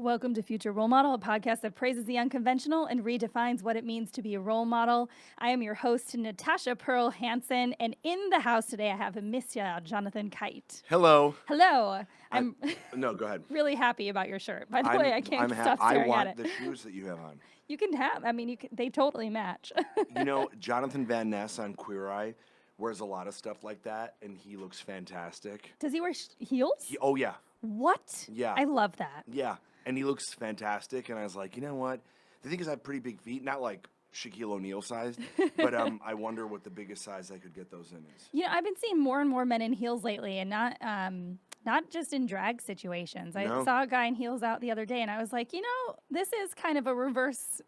Welcome to Future Role Model, a podcast that praises the unconventional and redefines what it means to be a role model. I am your host, Natasha Pearl Hansen, and in the house today I have Monsieur Jonathan Kite. Hello. Hello. I'm No, go ahead. really happy about your shirt. By the way, I can't stop staring I at want it. the shoes that you have on. You can have. I mean, they totally match. You know, Jonathan Van Ness on Queer Eye wears a lot of stuff like that, and he looks fantastic. Does he wear heels? Oh, yeah. What? Yeah. I love that. Yeah, and he looks fantastic, and I was like, you know what? The thing is, I have pretty big feet, not like Shaquille O'Neal sized, but I wonder what the biggest size I could get those in is. You know, I've been seeing more and more men in heels lately, and not just in drag situations. I saw a guy in heels out the other day, and I was like, you know, this is kind of a reverse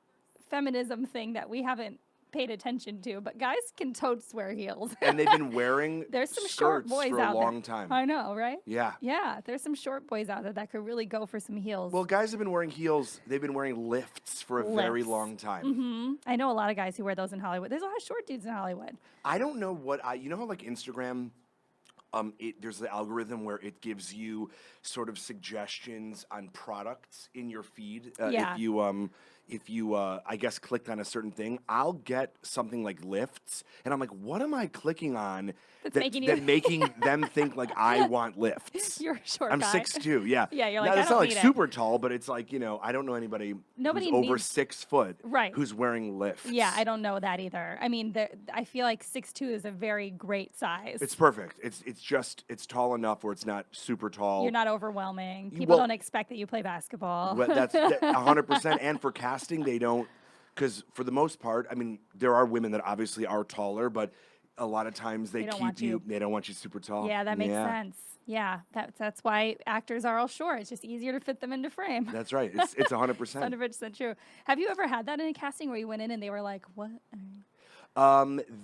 feminism thing that we haven't paid attention to, but guys can totes wear heels. And they've been wearing there's some short boys for out a long there. time. I know, right? Yeah. Yeah, there's some short boys out there that could really go for some heels. Well, guys have been wearing heels. They've been wearing lifts for a very long time. Mm-hmm. I know a lot of guys who wear those in Hollywood. There's a lot of short dudes in Hollywood. I don't know you know how like Instagram, there's the algorithm where it gives you sort of suggestions on products in your feed. Yeah. If you, I guess, clicked on a certain thing, I'll get something like lifts, and I'm like, what am I clicking on That's that making them think like I want lifts? You're a short I'm guy. 6'2", yeah. Yeah, you're like, now, I it's don't not like need it. super tall, but it's like, you know, I don't know anybody Nobody who's over needs- 6 foot Right. who's wearing lifts. Yeah, I don't know that either. I mean, I feel like 6'2" is a very great size. It's perfect. It's tall enough where it's not super tall. You're not overwhelming. People don't expect that you play basketball. Well, that's 100%. And for casting, they don't, because for the most part, I mean, there are women that obviously are taller, but a lot of times they don't keep want you. They don't want you super tall. Yeah, that makes sense. Yeah, that's why actors are all short. It's just easier to fit them into frame. That's right. It's 100%. 100% true. Have you ever had that in a casting where you went in and they were like, "What?"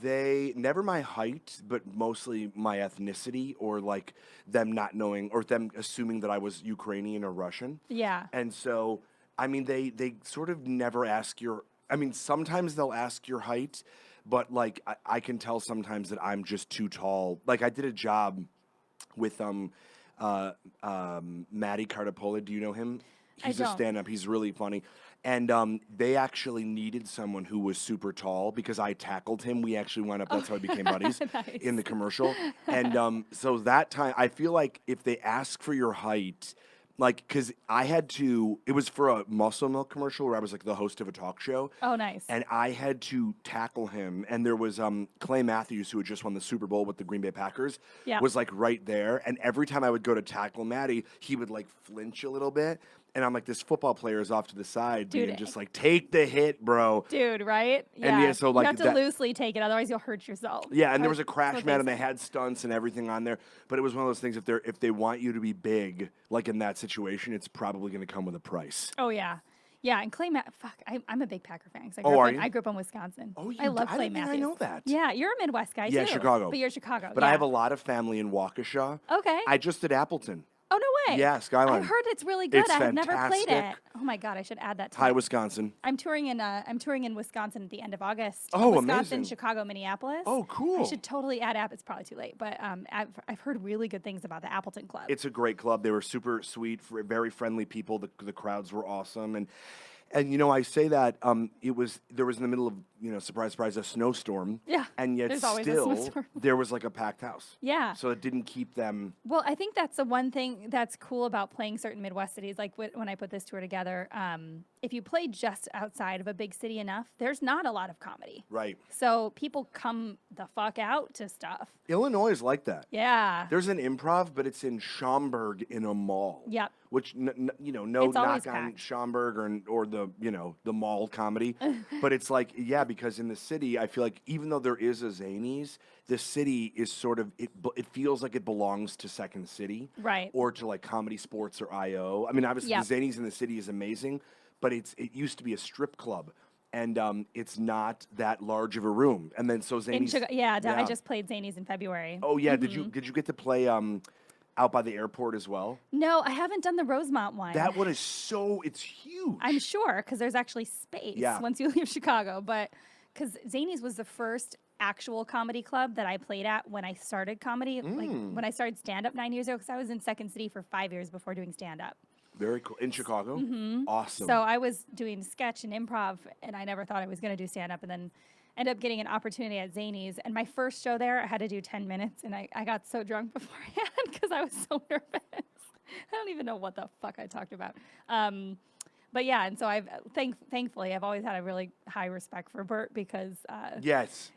They never my height, but mostly my ethnicity, or like them not knowing, or them assuming that I was Ukrainian or Russian. Yeah. And so, I mean, they sort of never ask your. I mean, sometimes they'll ask your height, but like I can tell sometimes that I'm just too tall. Like I did a job with Matty Cartapola. Do you know him? He's a stand-up. He's really funny. And they actually needed someone who was super tall because I tackled him. We actually wound up, that's how we became buddies in the commercial. And so that time, I feel like if they ask for your height, like, because I had to, it was for a Muscle Milk commercial where I was like the host of a talk show. Oh, nice. And I had to tackle him. And there was Clay Matthews, who had just won the Super Bowl with the Green Bay Packers, was like right there. And every time I would go to tackle Matty, he would like flinch a little bit. And I'm like, this football player is off to the side, being just like, take the hit, bro. Dude, right? Yeah. And yeah, so like you have to loosely take it, otherwise you'll hurt yourself. Yeah, and there was a crash mat, and they had stunts and everything on there. But it was one of those things, if they want you to be big, like in that situation, it's probably going to come with a price. Oh, yeah. Yeah, and Clay I'm a big Packer fan. I grew up in Wisconsin. Oh, I love Clay Matthews. I know that. Yeah, you're a Midwest guy, too. Yeah, Chicago. But you're Chicago. But I have a lot of family in Waukesha. Okay. I just did Appleton. Oh, no way. Yeah, Skyline. I've heard it's really good. It's I have never played it. fantastic. Oh my God, I should add that to Hi, it. Wisconsin. I'm touring in Wisconsin at the end of August. Oh, Wisconsin, amazing. Chicago, Minneapolis. Oh, cool. I should totally add It's probably too late, but I've heard really good things about the Appleton Club. It's a great club. They were super sweet, very friendly people. The crowds were awesome, and you know, I say that there was in the middle of, you know, surprise, a snowstorm. Yeah, And yet there's always a still snowstorm. there was like a packed house. Yeah. So it didn't keep them. Well, I think that's the one thing that's cool about playing certain Midwest cities. Like when I put this tour together, if you play just outside of a big city enough, there's not a lot of comedy. Right. So people come the fuck out to stuff. Illinois is like that. Yeah. There's an Improv, but it's in Schaumburg in a mall. Yep. Which you know, no It's always knock on packed. Schaumburg or the, you know, the mall comedy, but it's like, yeah, because in the city, I feel like even though there is a Zanies, the city is sort of it feels like it belongs to Second City, Right. Or to like Comedy Sports or IO. I mean, obviously Yep. the Zanies in the city is amazing, but it used to be a strip club. And it's not that large of a room. And then so Zanies, I just played Zanies in February. Oh yeah, did you get to play out by the airport as well? No, I haven't done the Rosemont one. That one is it's huge. I'm sure, because there's actually space once you leave Chicago. But because Zanies was the first actual comedy club that I played at when I started comedy, like when I started stand-up 9 years ago, because I was in Second City for 5 years before doing stand-up. Very cool. In Chicago? Awesome. So I was doing sketch and improv, and I never thought I was going to do stand-up, and then ended up getting an opportunity at Zany's. And my first show there, I had to do 10 minutes, and I got so drunk beforehand because I was so nervous. I don't even know what the fuck I talked about. But yeah, and so thankfully I've always had a really high respect for Bert because yes,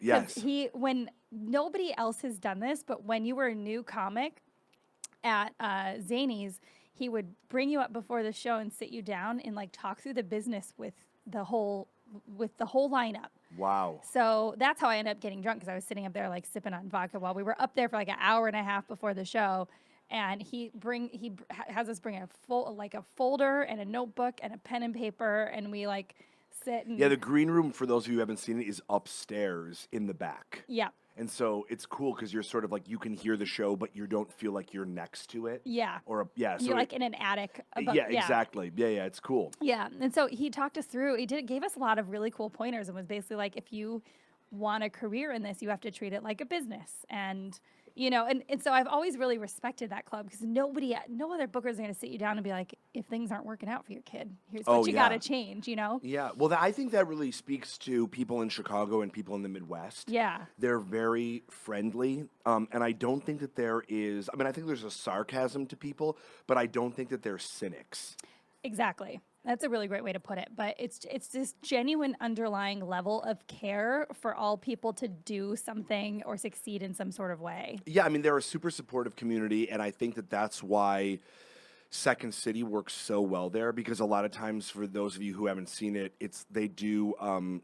when nobody else has done this, but when you were a new comic at Zany's, he would bring you up before the show and sit you down and like talk through the business with the whole lineup. Wow. So that's how I ended up getting drunk, because I was sitting up there like sipping on vodka while we were up there for like an hour and a half before the show. And he has us bring a folder and a notebook and a pen and paper, and we like sit. And the green room, for those of you who haven't seen it, is upstairs in the back. Yeah. And so it's cool because you're sort of like, you can hear the show, but you don't feel like you're next to it. Yeah. So you're like in an attic. Exactly. Yeah, it's cool. Yeah. And so he talked us through, gave us a lot of really cool pointers, and was basically like, if you want a career in this, you have to treat it like a business. And and so I've always really respected that club, because no other bookers are going to sit you down and be like, if things aren't working out for your kid, here's what you got to change, Yeah. Well, I think that really speaks to people in Chicago and people in the Midwest. Yeah. They're very friendly. And I don't think that I think there's a sarcasm to people, but I don't think that they're cynics. Exactly. That's a really great way to put it. But it's this genuine underlying level of care for all people to do something or succeed in some sort of way. Yeah, I mean, they're a super supportive community, and I think that that's why Second City works so well there, because a lot of times, for those of you who haven't seen it,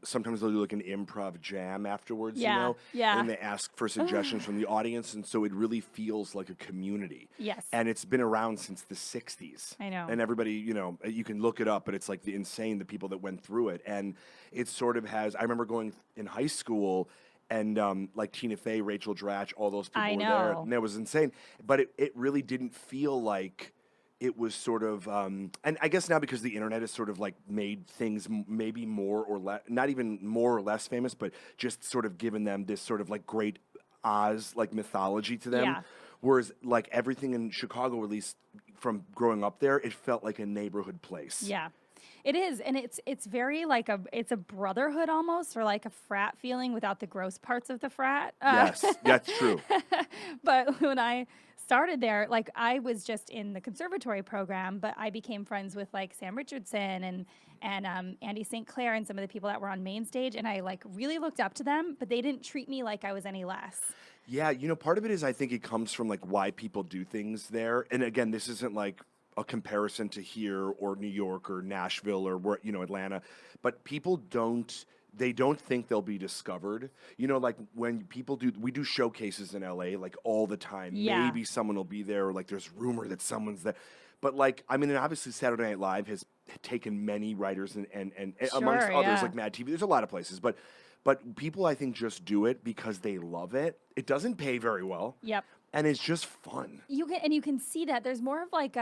sometimes they'll do like an improv jam afterwards, Yeah. and they ask for suggestions from the audience, and so it really feels like a community. Yes. And it's been around since the 60s. I know. And everybody, you can look it up, but it's like the people that went through it. And it sort of has, I remember going in high school, and like Tina Fey, Rachel Dratch, all those people were there, and it was insane. But it really didn't feel like it was sort of, and I guess now because the internet has sort of like made things maybe more or less, not even more or less famous, but just sort of given them this sort of like great Oz like mythology to them. Yeah. Whereas like everything in Chicago, at least from growing up there, it felt like a neighborhood place. Yeah. It is, and it's very like it's a brotherhood almost, or like a frat feeling without the gross parts of the frat. Yes, that's true. But when I started there, like I was just in the conservatory program, but I became friends with like Sam Richardson and Andy St. Clair and some of the people that were on main stage, and I like really looked up to them, but they didn't treat me like I was any less. Yeah, part of it is I think it comes from like why people do things there, and again, this isn't like a comparison to here or New York or Nashville or Atlanta, but people don't think they'll be discovered. Like when we do showcases in LA like all the time. Yeah. Maybe someone will be there, or like there's rumor that someone's there. But like, I mean, and obviously Saturday Night Live has taken many writers and Sure, amongst others yeah. like Mad TV. There's a lot of places, but people I think just do it because they love it. It doesn't pay very well. Yep. And it's just fun. You can see that there's more of like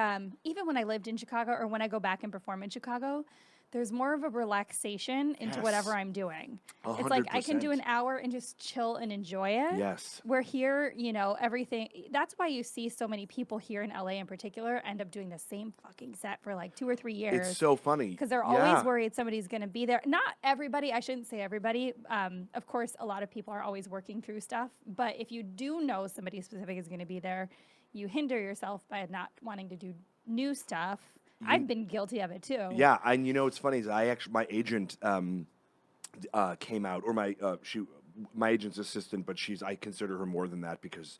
even when I lived in Chicago, or when I go back and perform in Chicago, there's more of a relaxation into whatever I'm doing. 100%. It's like I can do an hour and just chill and enjoy it. Yes. Where here, everything. That's why you see so many people here in LA in particular end up doing the same fucking set for like 2 or 3 years. It's so funny. Because they're always worried somebody's going to be there. Not everybody. I shouldn't say everybody. Of course, a lot of people are always working through stuff. But if you do know somebody specific is going to be there, you hinder yourself by not wanting to do new stuff. I've been guilty of it too. Yeah, and it's funny is my agent came out, or my agent's assistant, but I consider her more than that because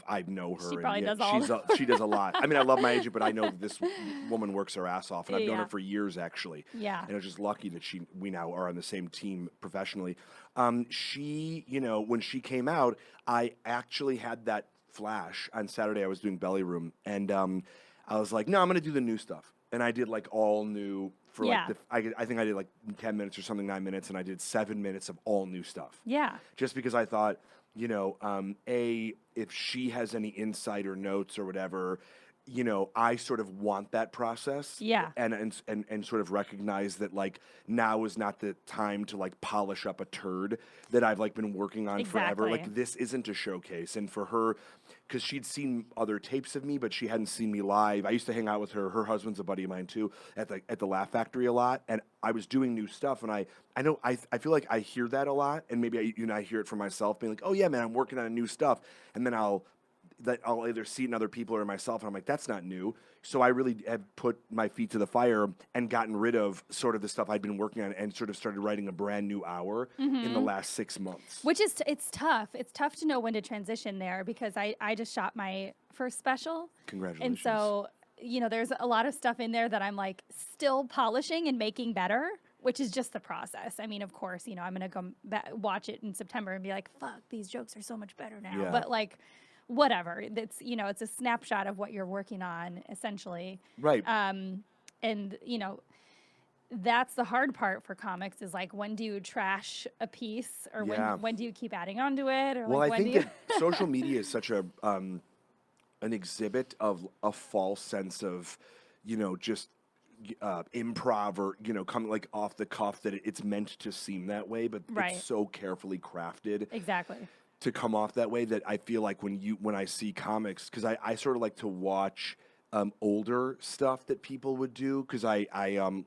I know her. She probably does she does a lot. I mean, I love my agent, but I know this woman works her ass off, and I've known her for years actually. Yeah, and I was just lucky that we now are on the same team professionally. She, when she came out, I actually had that flash on Saturday. I was doing Belly Room, and I was like, no, I'm going to do the new stuff. And I did like all new for I think I did like 10 minutes or something, 9 minutes, and I did 7 minutes of all new stuff. Yeah. Just because I thought, if she has any insight or notes or whatever, you know, I sort of want that process. Yeah. And sort of recognize that like now is not the time to like polish up a turd that I've like been working on forever. Exactly. Like this isn't a showcase. And for her, because she'd seen other tapes of me, but she hadn't seen me live. I used to hang out with her. Her husband's a buddy of mine too at the Laugh Factory a lot. And I was doing new stuff, and I know I feel like I hear that a lot, and maybe I hear it for myself, being like, oh yeah, man, I'm working on new stuff, and then I'll either see it in other people or myself, and I'm like, that's not new. So I really have put my feet to the fire and gotten rid of sort of the stuff I'd been working on and sort of started writing a brand new hour in the last 6 months. Which is, it's tough. It's tough to know when to transition there because I just shot my first special. Congratulations. And so, you know, there's a lot of stuff in there that I'm like still polishing and making better, which is just the process. I mean, of course, you know, I'm going to go watch it in September and be like, fuck, these jokes are so much better now. Yeah. But like, whatever. It's, you know, it's a snapshot of what you're working on, essentially. Right. And, you know, that's the hard part for comics is like, when do you trash a piece or when do you keep adding on to it? Or well, like, I think that social media is such an exhibit of a false sense of, you know, just improv or, you know, coming like off the cuff that it's meant to seem that way, but it's so carefully crafted. Exactly. To come off that way that I feel like when I see comics, because I sort of like to watch older stuff that people would do, because I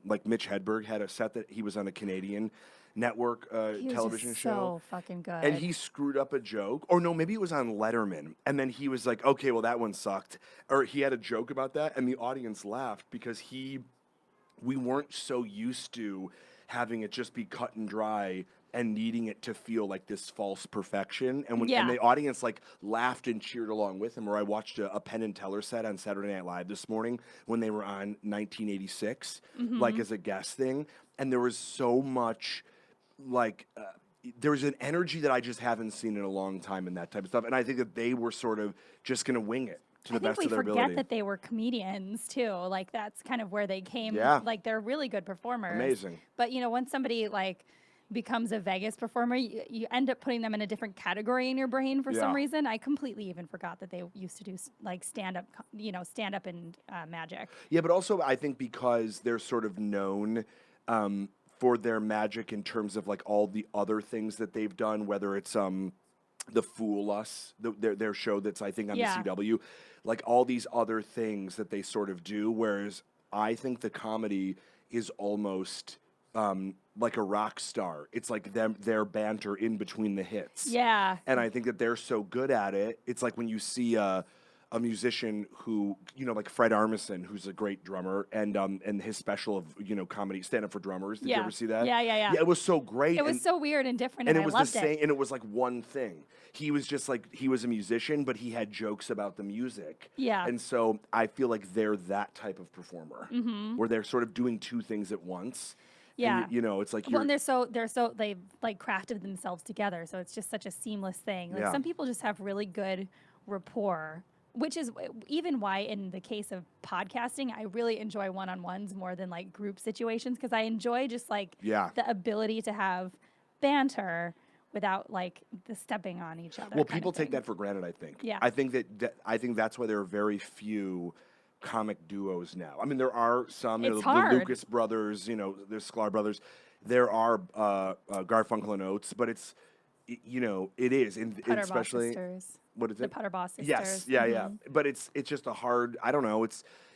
like Mitch Hedberg had a set that he was on a Canadian network television show. So fucking good. And he screwed up a joke, or no, maybe it was on Letterman, and then he was like, okay, well that one sucked, or he had a joke about that, and the audience laughed because we weren't so used to having it just be cut and dry and needing it to feel like this false perfection. And and the audience like laughed and cheered along with him. Or I watched a Penn and Teller set on Saturday Night Live this morning when they were on 1986, like as a guest thing. And there was so much like, there was an energy that I just haven't seen in a long time in that type of stuff. And I think that they were sort of just going to wing it. To the best of their ability. I think we forget that they were comedians too. Like that's kind of where they came. Yeah. Like they're really good performers. Amazing. But you know, when somebody like becomes a Vegas performer, you end up putting them in a different category in your brain for some reason. I completely even forgot that they used to do like stand up and magic. Yeah, but also I think because they're sort of known for their magic in terms of like all the other things that they've done, whether it's the Fool Us, their show that's I think on the CW, like all these other things that they sort of do. Whereas I think the comedy is almost like a rock star. It's like their banter in between the hits. Yeah. And I think that they're so good at it. It's like when you see a musician who, you know, like Fred Armisen, who's a great drummer, and his special of, you know, comedy stand up for drummers. Did you ever see that? Yeah. Yeah, it was so great. It was so weird and different, and it was I loved the same, it. and it was like one thing. He was just like, he was a musician, but he had jokes about the music. Yeah. And so I feel like they're that type of performer, where they're sort of doing two things at once. Yeah. And you know, it's like and they've like crafted themselves together, so it's just such a seamless thing. Like some people just have really good rapport, which is even why in the case of podcasting, I really enjoy one-on-ones more than like group situations, because I enjoy just like the ability to have banter without like the stepping on each other. Well, people take that for granted, I think. Yeah. I think that's why there are very few comic duos now. I mean, there are some, you know, the Lucas brothers, you know, there's Sklar brothers. There are Garfunkel and Oates, but it's, you know, it is, especially sisters. What is it? The Putterboss sisters. Yes, yeah. But it's just a hard. I don't know.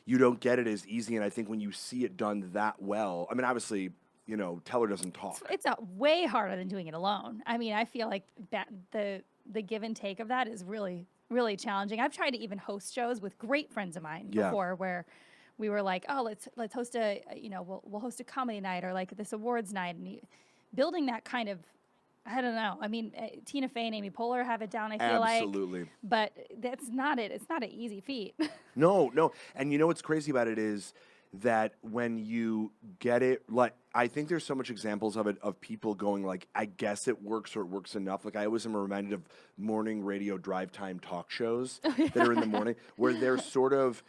You don't get it as easy, and I think when you see it done that well, I mean, obviously, you know, Teller doesn't talk. It's way harder than doing it alone. I mean, I feel like that the give and take of that is really, really challenging. I've tried to even host shows with great friends of mine before, where we were like, oh, let's host we'll host a comedy night or like this awards night, and building that kind of. I don't know. I mean, Tina Fey and Amy Poehler have it down, I feel like. Absolutely. But that's not it. It's not an easy feat. No. And you know what's crazy about it is that when you get it, like, I think there's so much examples of it, of people going like, I guess it works or it works enough. Like I always am reminded of morning radio drive time talk shows that are in the morning where they're sort of,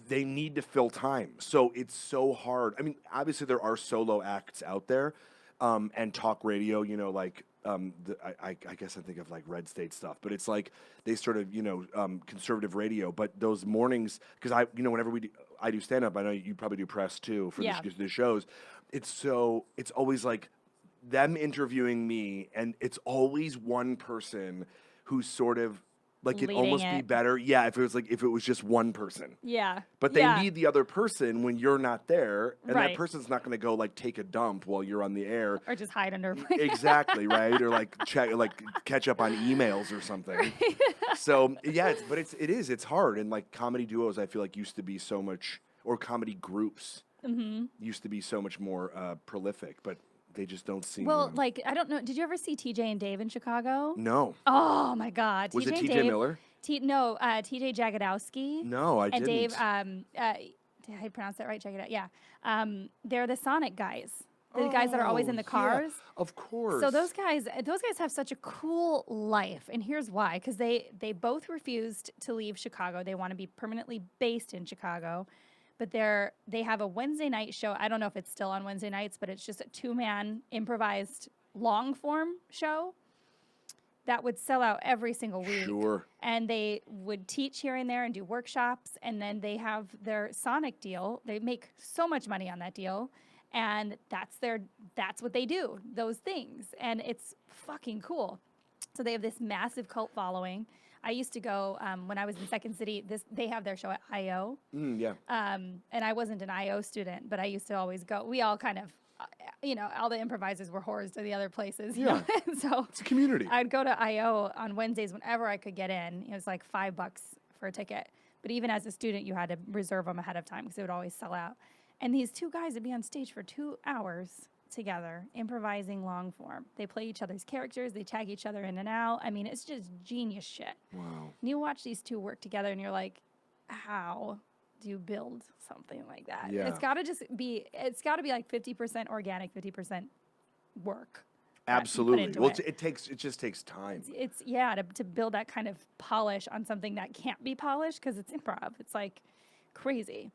they need to fill time. So it's so hard. I mean, obviously there are solo acts out there and talk radio, you know, like, I guess I think of like red state stuff, but it's like they sort of, conservative radio. But those mornings, because whenever I do stand up, I know you probably do press too for the shows. It's always like them interviewing me, and it's always one person who's sort of like it'd almost be better, if it was just one person. Yeah. But they need the other person when you're not there, and that person's not going to go like take a dump while you're on the air, or just hide under. Exactly, right? Or like catch up on emails or something. Right. So it's hard, and like comedy duos, I feel like used to be so much, or comedy groups used to be so much more prolific, but they just don't seem. Well, like, I don't know. Did you ever see TJ and Dave in Chicago? No. Oh my God. Was it TJ Miller? No, TJ Jagodowski. No, I didn't. And Dave, did I pronounce that right? Check it out. Yeah. They're the Sonic guys. The guys that are always in the cars. Yeah, of course. So those guys have such a cool life. And here's why. Because they both refused to leave Chicago. They want to be permanently based in Chicago. But they have a Wednesday night show. I don't know if it's still on Wednesday nights, but it's just a 2-man improvised long form show that would sell out every single week. Sure. And they would teach here and there and do workshops. And then they have their Sonic deal. They make so much money on that deal. And that's what they do, those things. And it's fucking cool. So they have this massive cult following. I used to go when I was in Second City. They have their show at I.O. Yeah. And I wasn't an I.O. student, but I used to always go. We all kind of, all the improvisers were whores to the other places. Yeah. So it's a community. I'd go to I.O. on Wednesdays whenever I could get in. It was like $5 for a ticket. But even as a student, you had to reserve them ahead of time because it would always sell out. And these two guys would be on stage for 2 hours together, improvising long form. They play each other's characters. They tag each other in and out. I mean, it's just genius shit. Wow. And you watch these two work together and you're like, how do you build something like that? Yeah. It's got to be like 50% organic, 50% work. Absolutely. Well, it just takes time. It's to build that kind of polish on something that can't be polished because it's improv. It's like crazy.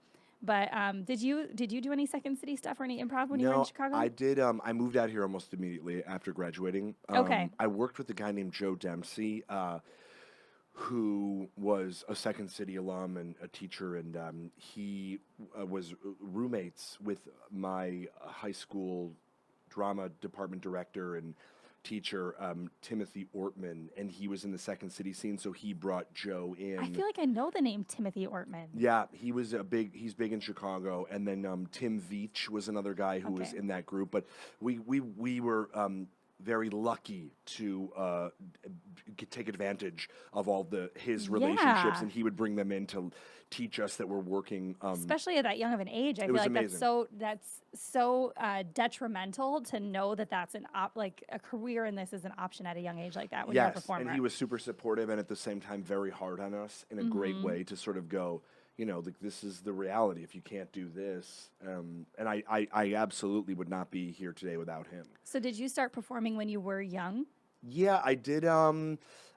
But did you do any Second City stuff or any improv when you were in Chicago? I did. I moved out here almost immediately after graduating. Okay. I worked with a guy named Joe Dempsey, who was a Second City alum and a teacher, and he was roommates with my high school drama department director and teacher, Timothy Ortman, and he was in the Second City scene, so he brought Joe in. I feel like I know the name Timothy Ortman. Yeah, he's big in Chicago, and then Tim Veach was another guy who was in that group, but we were very lucky to take advantage of all his relationships, and he would bring them in to teach us that we're working. Especially at that young of an age, I feel like amazing. that's so detrimental to know that that's a career in this is an option at a young age like that when you're a performer. And he was super supportive and at the same time very hard on us in a great way to sort of go, like this is the reality if you can't do this. And I absolutely would not be here today without him. So did you start performing when you were young? Yeah, I did.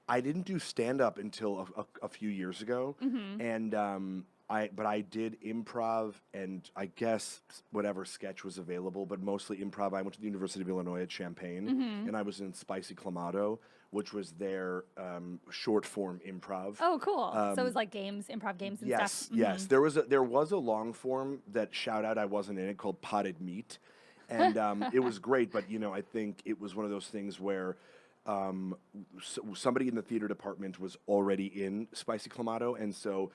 I didn't do stand-up until a few years ago, and but I did improv and I guess whatever sketch was available, but mostly improv. I went to the University of Illinois at Champaign, and I was in Spicy Clamato, which was their short-form improv. Oh, cool! So it was like improv games and stuff. Yes. There was a long form that shout out I wasn't in it called Potted Meat, and it was great. But I think it was one of those things where. Somebody in the theater department was already in Spicy Clamato, and so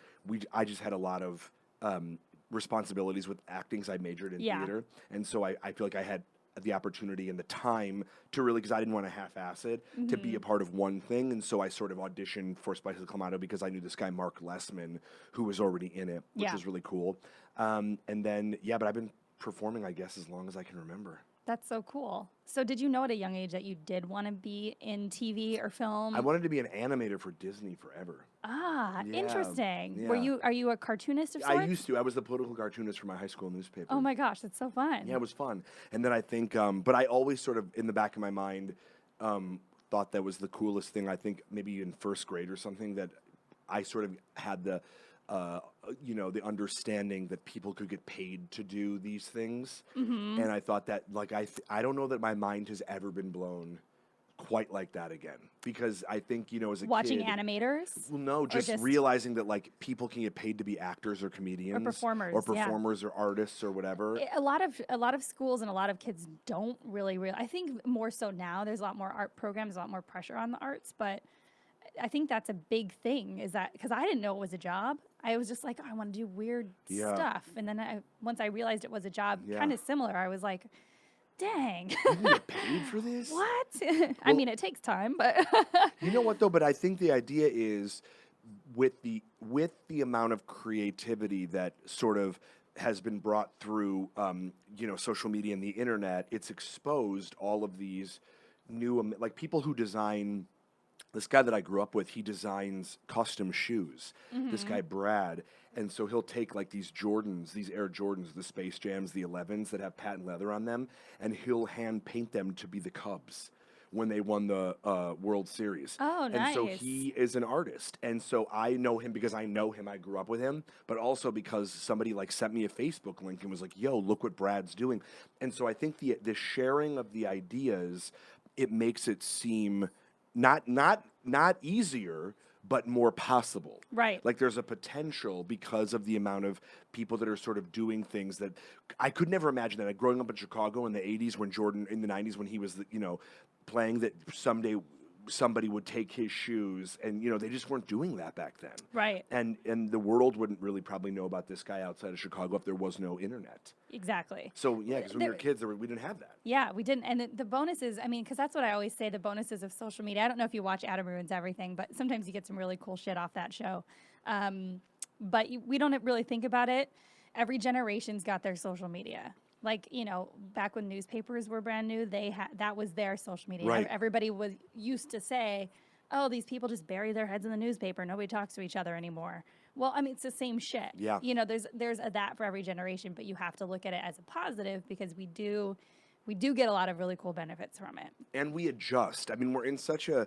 I just had a lot of responsibilities with acting because I majored in theater, and so I feel like I had the opportunity and the time to really, because I didn't want to half-ass it, to be a part of one thing, and so I sort of auditioned for Spicy Clamato because I knew this guy Mark Lessman who was already in it, which was really cool. And then but I've been performing, I guess, as long as I can remember. That's so cool. So did you know at a young age that you did want to be in TV or film? I wanted to be an animator for Disney forever. Ah, interesting. Yeah. Are you a cartoonist of sorts? I used to. I was the political cartoonist for my high school newspaper. Oh my gosh, that's so fun. Yeah, it was fun. And then I think, but I always sort of, in the back of my mind, thought that was the coolest thing. I think maybe in first grade or something that I sort of had the understanding that people could get paid to do these things. And I thought that, I don't know that my mind has ever been blown quite like that again, because I think, you know, as a Watching kid, animators? well, no, just realizing that like people can get paid to be actors or comedians or performers or artists or whatever. A lot of schools and a lot of kids don't really I think more so now. There's a lot more art programs, a lot more pressure on the arts, but I think that's a big thing, is that because I didn't know it was a job. I was just like, oh, I want to do weird stuff. And then once I realized it was a job, kind of similar, I was like, dang. You can get paid for this? What? Well, I mean, it takes time, but. You know what, though? But I think the idea is with the amount of creativity that sort of has been brought through, you know, social media and the internet, it's exposed all of these new, like people who design. This guy that I grew up with, he designs custom shoes. This guy, Brad. And so he'll take like these Jordans, these Air Jordans, the Space Jams, the 11s that have patent leather on them, and he'll hand paint them to be the Cubs when they won the World Series. Oh, nice. And so he is an artist. And so I know him because I know him, I grew up with him, but also because somebody like sent me a Facebook link and was like, yo, look what Brad's doing. And so I think the sharing of the ideas, it makes it seem not easier, but more possible. Right. Like there's a potential because of the amount of people that are sort of doing things that I could never imagine that. Growing up in Chicago in the 80s when Jordan, in the 90s when he was, you know, playing, that someday somebody would take his shoes, and, you know, they just weren't doing that back then. Right. And the world wouldn't really probably know about this guy outside of Chicago if there was no internet. Exactly. So, yeah, because when we were kids, we didn't have that. Yeah, we didn't. And the bonuses, I mean, because that's what I always say, the bonuses of social media. I don't know if you watch Adam Ruins Everything, but sometimes you get some really cool shit off that show. But we don't really think about it. Every generation's got their social media. Like, you know, back when newspapers were brand new, that was their social media. Right. Everybody was used to say, oh, these people just bury their heads in the newspaper. Nobody talks to each other anymore. Well, I mean, it's the same shit. Yeah. You know, there's that for every generation, but you have to look at it as a positive, because we do get a lot of really cool benefits from it. And we adjust. I mean, we're in such a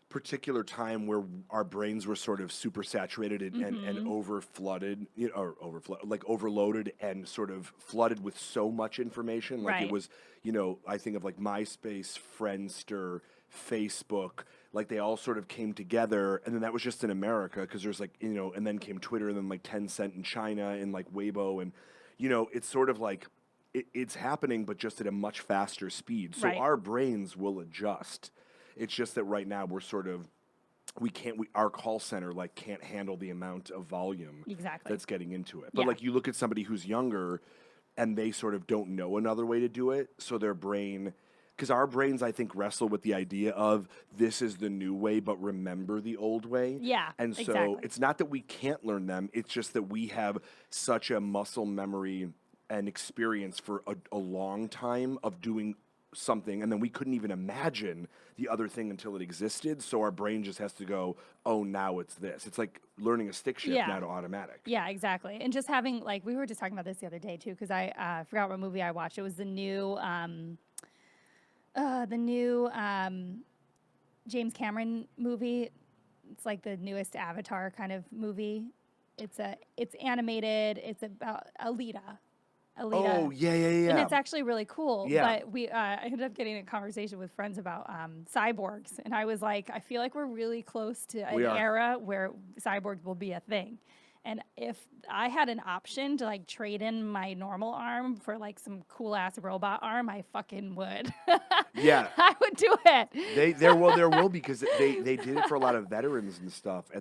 particular time where our brains were sort of super saturated and over flooded, you know, or like overloaded and sort of flooded with so much information. Like it was, you know, I think of like MySpace, Friendster, Facebook, like they all sort of came together, and then that was just in America, because there's like, you know, and then came Twitter, and then like Tencent in China, and like Weibo, and, you know, it's sort of like it's happening, but just at a much faster speed. So our brains will adjust. It's just that right now we're sort of, our call center like can't handle the amount of volume that's getting into it. But like you look at somebody who's younger and they sort of don't know another way to do it. So their brain, because our brains, I think, wrestle with the idea of this is the new way, but remember the old way. Yeah, and so it's not that we can't learn them. It's just that we have such a muscle memory and experience for a long time of doing something, and then we couldn't even imagine the other thing until it existed. So our brain just has to go, oh, now it's this. It's like learning a stick shift now to automatic. Yeah, exactly. And just having, like, we were just talking about this the other day too, because I forgot what movie I watched. It was the new James Cameron movie. It's like the newest Avatar kind of movie. It's animated. It's about Alita. Oh, yeah. And it's actually really cool. Yeah. But I ended up getting a conversation with friends about cyborgs. And I was like, I feel like we're really close to an era where cyborgs will be a thing. And if I had an option to like trade in my normal arm for like some cool ass robot arm, I fucking would. Yeah. I would do it. There will, because they did it for a lot of veterans and stuff at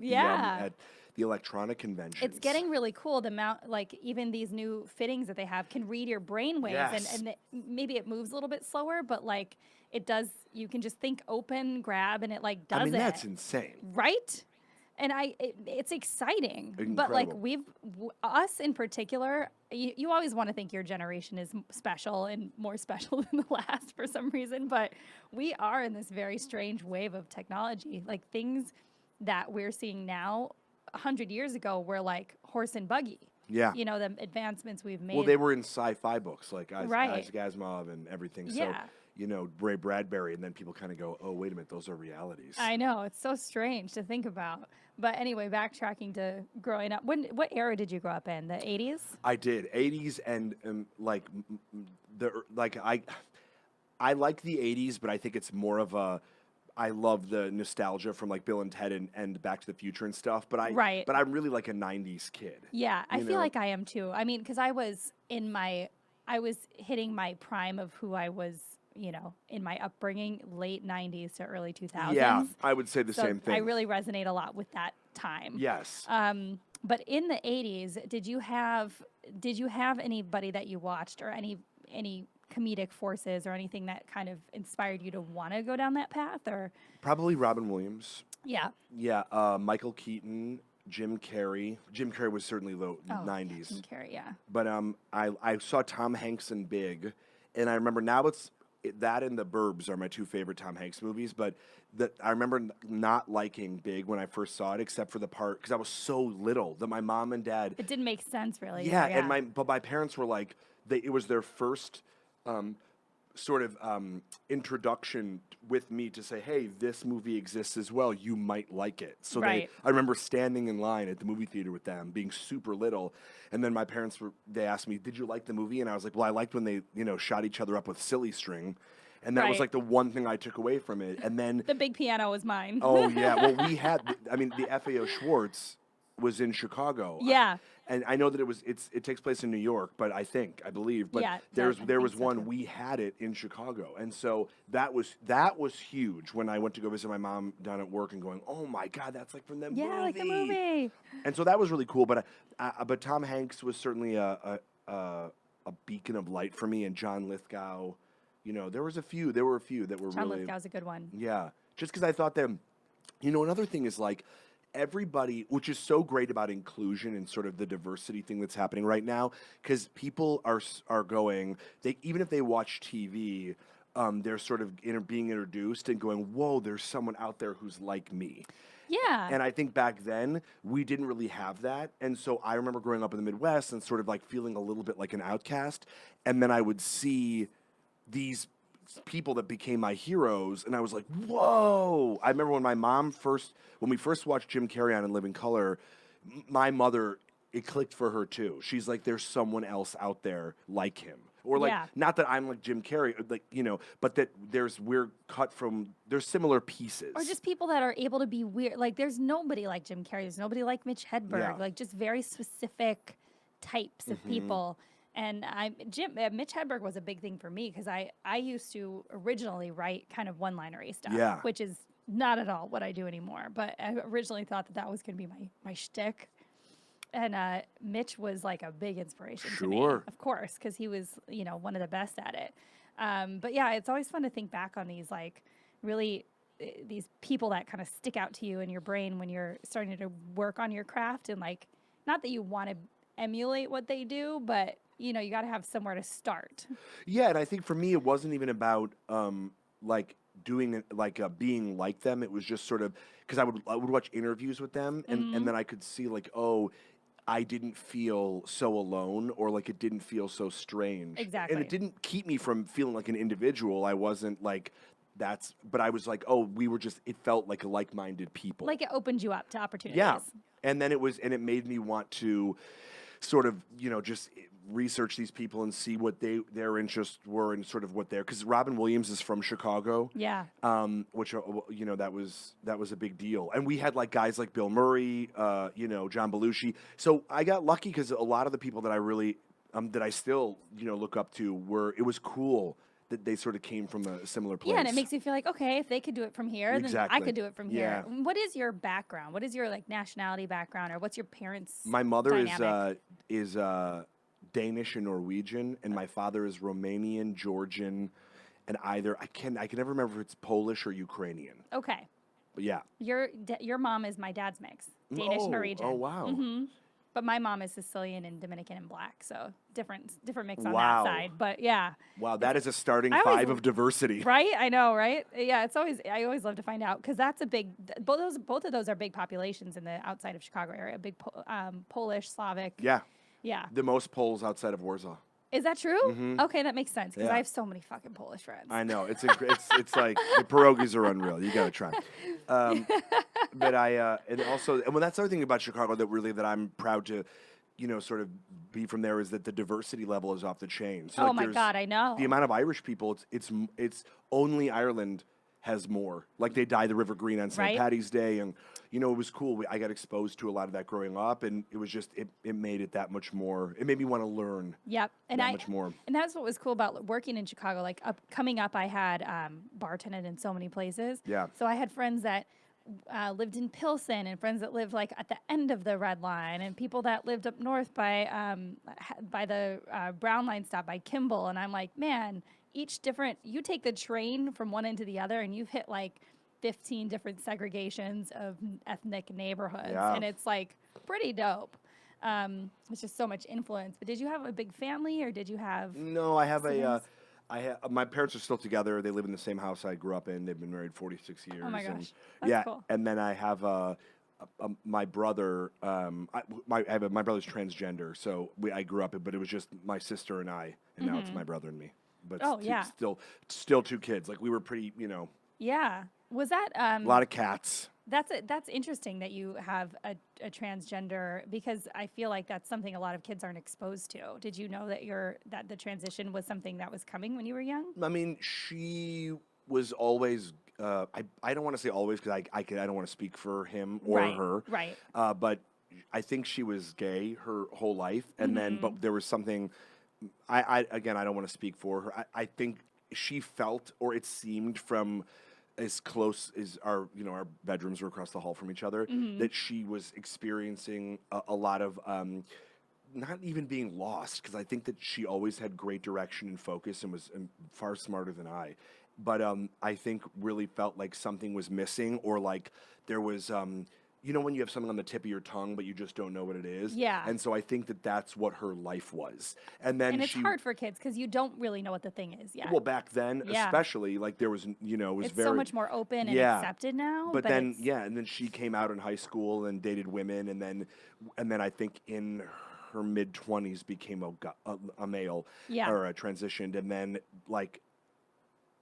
the electronic conventions. It's getting really cool. The amount, like, even these new fittings that they have can read your brain waves, and maybe it moves a little bit slower, but like it does. You can just think open, grab, and it like does it. I mean, that's insane, right? And it's exciting. Incredible. But like us in particular, you always want to think your generation is special and more special than the last for some reason. But we are in this very strange wave of technology. Like things that we're seeing now, 100 years ago, were like horse and buggy. Yeah. You know, the advancements we've made. Well, they were in sci-fi books like Isaac Asimov and everything. So, you know, Ray Bradbury, and then people kind of go, oh, wait a minute, those are realities. I know. It's so strange to think about. But anyway, backtracking to growing up. What era did you grow up in? The 80s? I did. 80s and I like the 80s, but I think it's more of a I love the nostalgia from like Bill and Ted and Back to the Future and stuff, but Right. I'm really like a 90s kid. Yeah, I feel like I am too. I mean, because I was hitting my prime of who I was, in my upbringing, late 90s to early 2000s. Yeah, I would say the same thing. I really resonate a lot with that time. Yes. But in the 80s, did you have anybody that you watched, or any comedic forces or anything that kind of inspired you to want to go down that path? Or probably Robin Williams. Yeah. Yeah, Michael Keaton, Jim Carrey. Jim Carrey was certainly the 90s. Jim Carrey, yeah. But I saw Tom Hanks in Big, and I remember now that and The Burbs are my two favorite Tom Hanks movies. But I remember not liking Big when I first saw it, except for the part because I was so little that my mom and dad. It didn't make sense really. Yeah, and my parents were like, it was their first sort of introduction with me to say, hey, this movie exists as well. You might like it. So I remember standing in line at the movie theater with them, being super little. And then my parents they asked me, did you like the movie? And I was like, well, I liked when they, shot each other up with silly string. And that was like the one thing I took away from it. And then the big piano was mine. Oh yeah. Well, we had, the FAO Schwartz was in Chicago. Yeah. And I know that it takes place in New York, but I believe, but there was one, we had it in Chicago. And so that was huge when I went to go visit my mom down at work and going, oh my God, that's like from that movie. Yeah, like the movie. And so that was really cool. But Tom Hanks was certainly a beacon of light for me, and John Lithgow. There were a few that were John really. Lithgow's a good one. Yeah. Just because I thought that, another thing is like, everybody, which is so great about inclusion and sort of the diversity thing that's happening right now, because people are going, even if they watch TV, they're sort of being introduced and going, whoa, there's someone out there who's like me. Yeah. And I think back then, we didn't really have that. And so I remember growing up in the Midwest and sort of like feeling a little bit like an outcast. And then I would see these people that became my heroes, and I was like, whoa. I remember when we first watched Jim Carrey on In Living Color, my mother, it clicked for her too. She's like, there's someone else out there like him. Or like, not that I'm like Jim Carrey, like, but that there's similar pieces. Or just people that are able to be weird. Like, there's nobody like Jim Carrey. There's nobody like Mitch Hedberg. Like, just very specific types of people. And Mitch Hedberg was a big thing for me because I used to originally write kind of one-linery stuff, which is not at all what I do anymore. But I originally thought that was going to be my shtick. And Mitch was like a big inspiration to me, of course, because he was, one of the best at it. But yeah, it's always fun to think back on these, like, really these people that kind of stick out to you in your brain when you're starting to work on your craft. And, like, not that you want to emulate what they do, but you got to have somewhere to start. Yeah, and I think for me, it wasn't even about like doing it, like being like them. It was just sort of because I would watch interviews with them, and then I could see like, oh, I didn't feel so alone, or like it didn't feel so strange. Exactly. And it didn't keep me from feeling like an individual. I wasn't like but I was like, oh, it felt like like-minded people. Like it opened you up to opportunities. Yeah, and then it made me want to sort of just research these people and see what their interests were and sort of what because Robin Williams is from Chicago. Yeah. Which that was a big deal, and we had like guys like Bill Murray, John Belushi. So I got lucky because a lot of the people that I really that I still look up to it was cool that they sort of came from a similar place. Yeah, and it makes you feel like, okay, if they could do it from here, then I could do it from here. Yeah. What is your background? What is your like nationality background, or what's your parents' My mother dynamic? is Danish and Norwegian, and my father is Romanian, Georgian, and I can never remember if it's Polish or Ukrainian. Okay. But yeah. Your mom is my dad's mix, Danish and Norwegian. Oh wow. Mm-hmm. But my mom is Sicilian and Dominican and Black, so different mix on that side. But yeah. Wow, that is a starting five of diversity. Right? I know, right? Yeah, I always love to find out because that's a big. Both of those are big populations in the outside of Chicago area. Big Polish, Slavic. Yeah. Yeah. The most Poles outside of Warsaw. Is that true? Mm-hmm. Okay, that makes sense because I have so many fucking Polish friends. I know it's like the pierogies are unreal. You gotta try. But and that's the other thing about Chicago that I'm proud to, sort of be from there is that the diversity level is off the chain. So oh my God, I know the amount of Irish people. It's only Ireland has more. Like they dye the river green on St. Patty's Day, and it was cool. I got exposed to a lot of that growing up, and it was just it made it that much more. It made me want to learn. Yep, and that much more. And that's what was cool about working in Chicago. Like coming up, I had bartended in so many places. Yeah. So I had friends that lived in Pilsen, and friends that lived like at the end of the Red Line, and people that lived up north by the Brown Line stop by Kimball. And I'm like, man, each different. You take the train from one end to the other, and you've hit like 15 different segregations of ethnic neighborhoods, and it's like pretty dope. It's just so much influence. But did you have a big family, or did you have? No, I have my parents are still together. They live in the same house I grew up in. They've been married 46 years. Oh my gosh, and, that's cool. And then I have my brother. My brother's transgender, so I grew up, but it was just my sister and I, and now it's my brother and me. But still two kids. Like we were pretty, Yeah. Was that a lot of cats? That's interesting that you have a transgender, because I feel like that's something a lot of kids aren't exposed to. Did you know that the transition was something that was coming when you were young? I mean, she was always. I don't want to say always, because I don't want to speak for him or her. Right. But I think she was gay her whole life, and then but there was something. I don't want to speak for her. I think she felt, or it seemed from as close as our bedrooms were across the hall from each other, that she was experiencing a lot of not even being lost, because I think that she always had great direction and focus and was far smarter than I. But I think really felt like something was missing, or like there was when you have something on the tip of your tongue, but you just don't know what it is. Yeah. And so I think that that's what her life was. And it's hard for kids because you don't really know what the thing is yet. Well, back then, especially, like there was, it was it's very so much more open and accepted now. But then, and then she came out in high school and dated women, and then I think in her mid-20s became a male, or transitioned, and then like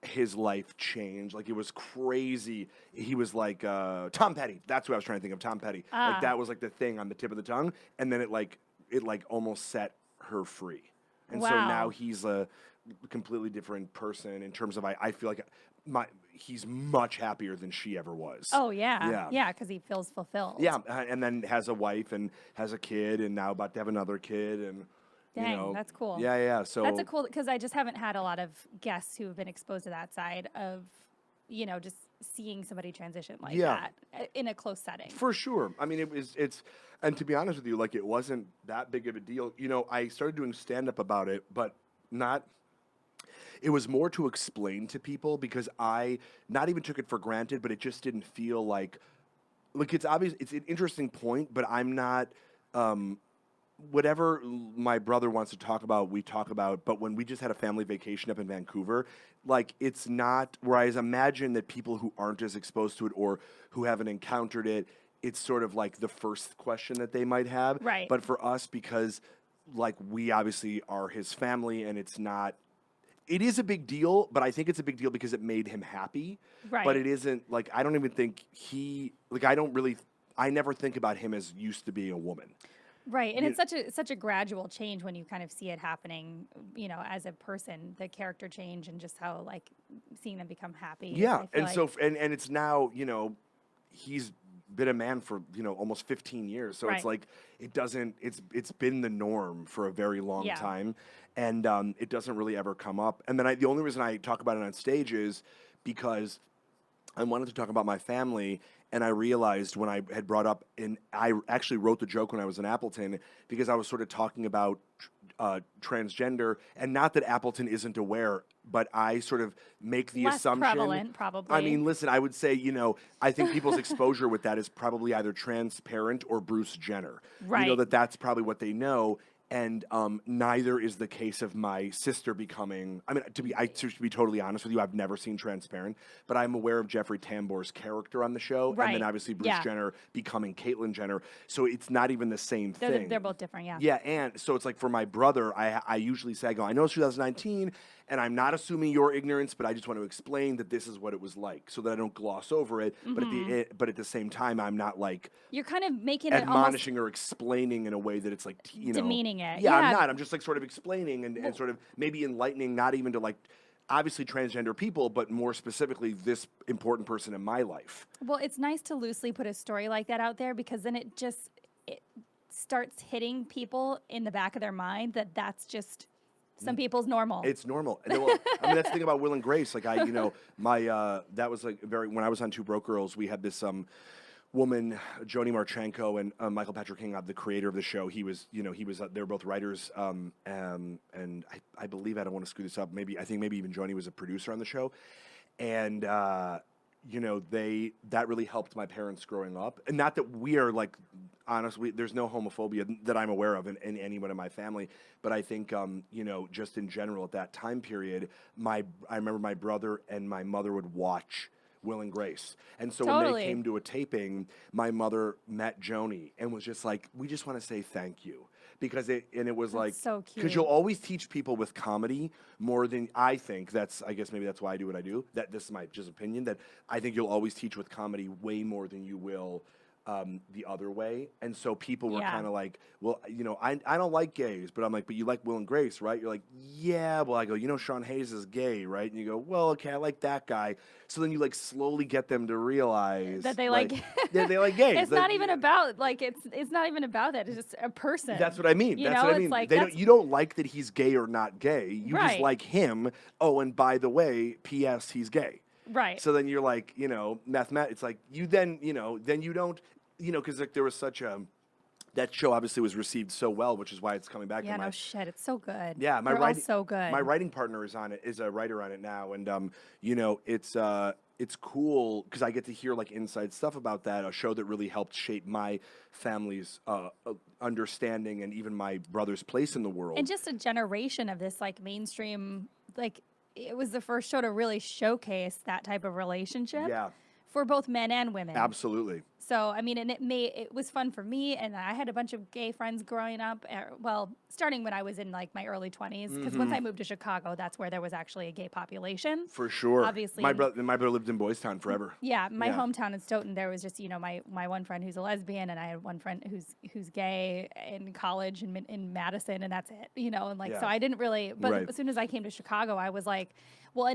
his life changed. Like it was crazy. He was like Tom Petty. That's what I was trying to think of. Tom Petty. Like that was like the thing on the tip of the tongue, and then it almost set her free. And so now he's a completely different person in terms of I feel like he's much happier than she ever was. Oh yeah, because he feels fulfilled. Yeah, and then has a wife and has a kid, and now about to have another kid, and. Dang, that's cool. Yeah. So that's cool, because I just haven't had a lot of guests who have been exposed to that side of, just seeing somebody transition like that in a close setting. For sure. I mean, and to be honest with you, like it wasn't that big of a deal. I started doing stand-up about it, but it was more to explain to people, because I not even took it for granted, but it just didn't feel like it's obvious. It's an interesting point, but I'm not. Whatever my brother wants to talk about, we talk about. But when we just had a family vacation up in Vancouver, like it's not. Whereas imagine that people who aren't as exposed to it or who haven't encountered it, it's sort of like the first question that they might have. Right. But for us, because like we obviously are his family, and it's not. It is a big deal, but I think it's a big deal because it made him happy. Right. But it isn't like I don't even think I never think about him as used to being a woman. Right, and it's such a gradual change when you kind of see it happening, as a person, the character change and just how like seeing them become happy. Yeah, and so it's now he's been a man for almost 15 years, so it's like it's been the norm for a very long time, and it doesn't really ever come up. And then the only reason I talk about it on stage is because I wanted to talk about my family. And I realized when I had brought up, and I actually wrote the joke when I was in Appleton, because I was sort of talking about transgender, and not that Appleton isn't aware, but I sort of make the assumption. Less prevalent, probably. I mean, listen, I would say, I think people's exposure with that is probably either transparent or Bruce Jenner. Right. That's probably what they know. And neither is the case of my sister becoming. I mean, to be totally honest with you, I've never seen Transparent, but I'm aware of Jeffrey Tambor's character on the show, and then obviously Bruce Jenner becoming Caitlyn Jenner. So it's not even the same thing. They're both different, yeah. Yeah, and so it's like for my brother, I usually say, I know it's 2019, and I'm not assuming your ignorance, but I just want to explain that this is what it was like, so that I don't gloss over it. But at the same time, I'm not like you're kind of making admonishing or explaining in a way that it's like demeaning it. Yeah, I'm not. I'm just like sort of explaining and sort of maybe enlightening, not even to like obviously transgender people, but more specifically this important person in my life. Well, it's nice to loosely put a story like that out there, because then it starts hitting people in the back of their mind that that's just some people's normal. It's normal. Well, I mean, that's the thing about Will and Grace. Like that was like when I was on Two Broke Girls, we had this woman, Joni Marchenko, and Michael Patrick King, the creator of the show. He was they were both writers, and I believe, I don't want to screw this up. I think maybe even Joni was a producer on the show, and that really helped my parents growing up. And not that we are like, honestly, there's no homophobia that I'm aware of in anyone in my family, but I think just in general at that time period, I remember my brother and my mother would watch Will and Grace. And so when they came to a taping, my mother met Joni and was just like, we just want to say thank you. Because it was that's like, so cute. Because you'll always teach people with comedy more than I think. I guess maybe that's why I do what I do. This is my just opinion, that I think you'll always teach with comedy way more than you will the other way. And so people were kind of like, well, I don't like gays, but I'm like, but you like Will and Grace, right? You're like, yeah. Well, I go, Sean Hayes is gay, right? And you go, well, okay, I like that guy. So then you like slowly get them to realize that they like they like gays. It's not even about it's not even about that. It's just a person. That's what I mean. That's what I mean. Like, you don't like that he's gay or not gay. You right. just like him. Oh, and by the way, P.S. he's gay. Right. So then you're like, mathematics. It's like you then you don't, because like there was such a. That show obviously was received so well, which is why it's coming back. Yeah, no shit, it's so good. Yeah, They're all so good. My writing partner is a writer on it now, and it's cool because I get to hear like inside stuff about that. A show that really helped shape my family's understanding and even my brother's place in the world. And just a generation of this like mainstream, like it was the first show to really showcase that type of relationship. Yeah. For both men and women. Absolutely. So, I mean, and it was fun for me, and I had a bunch of gay friends growing up, starting when I was in, like, my early 20s, because once I moved to Chicago, that's where there was actually a gay population. For sure. Obviously. My brother lived in Boys Town forever. Yeah, my hometown in Stoughton, there was just, my one friend who's a lesbian, and I had one friend who's gay in college in Madison, and that's it, and, like, so I didn't really, but as soon as I came to Chicago, I was like, well,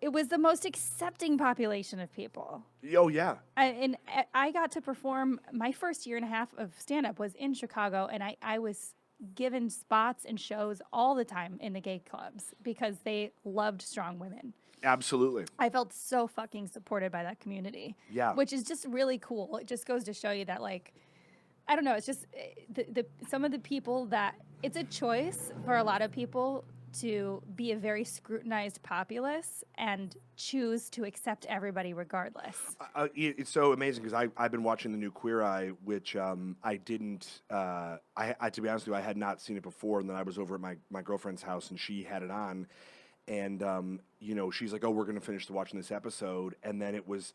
it was the most accepting population of people. Oh, yeah. And I got to perform, my first year and a half of stand-up was in Chicago, and I was given spots and shows all the time in the gay clubs because they loved strong women. Absolutely. I felt so fucking supported by that community. Yeah. Which is just really cool. It just goes to show you that, like, I don't know, it's just some of the people that, it's a choice for a lot of people to be a very scrutinized populace and choose to accept everybody regardless. It's so amazing because I've been watching the new Queer Eye, which I didn't. To be honest with you, I had not seen it before, and then I was over at my girlfriend's house, and she had it on, and she's like, "Oh, we're gonna finish watching this episode," and then it was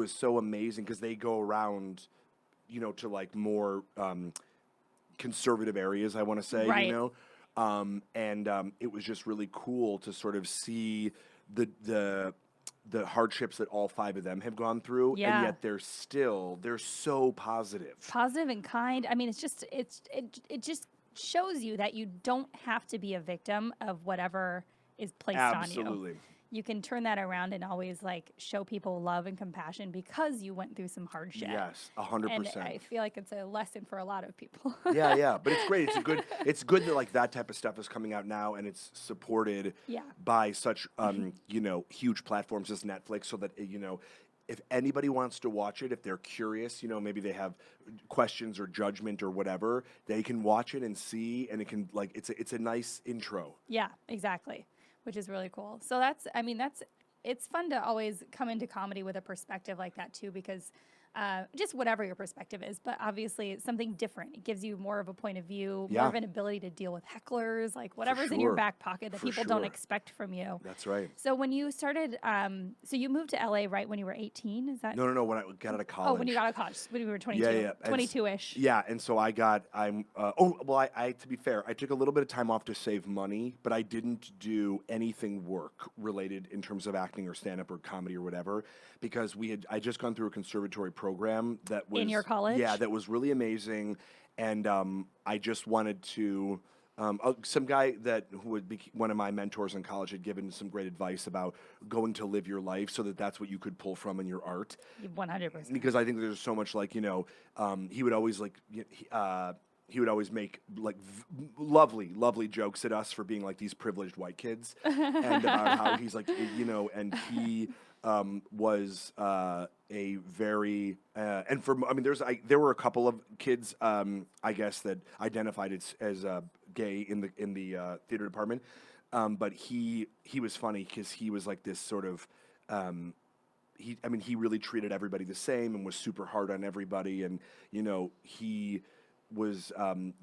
so amazing because they go around, to like more conservative areas, I want to say, right. It was just really cool to sort of see the hardships that all five of them have gone through, and yet they're so positive and kind. I mean, it just shows you that you don't have to be a victim of whatever is placed on you. Absolutely. You can turn that around and always like show people love and compassion because you went through some hardship. Yes, 100%. And I feel like it's a lesson for a lot of people. yeah, but it's great. It's good that like that type of stuff is coming out now, and it's supported by such huge platforms as Netflix, so that if anybody wants to watch it, if they're curious, maybe they have questions or judgment or whatever, they can watch it and see, and it can like it's a nice intro. Yeah, exactly. Which is really cool. So it's fun to always come into comedy with a perspective like that too, because just whatever your perspective is, but obviously it's something different. It gives you more of a point of view, more of an ability to deal with hecklers, like whatever's in your back pocket that people don't expect from you. That's right. So when you started, so you moved to LA right when you were 18? Is that? No, when I got out of college. Oh, when you got out of college, when you were 22. Yeah. 22-ish. Yeah, and so I to be fair, I took a little bit of time off to save money, but I didn't do anything work related in terms of acting or stand-up or comedy or whatever, because I just gone through a conservatory program that was... In your college? Yeah, that was really amazing, and I just wanted to some guy who would be one of my mentors in college had given some great advice about going to live your life so that that's what you could pull from in your art. 100%. Because I think there's so much like, he would always he would always make like lovely jokes at us for being like these privileged white kids, and about how he's like, and he was a very there were a couple of kids I guess that identified as gay in the theater department, but he was funny because he was like this sort of he really treated everybody the same and was super hard on everybody, and he was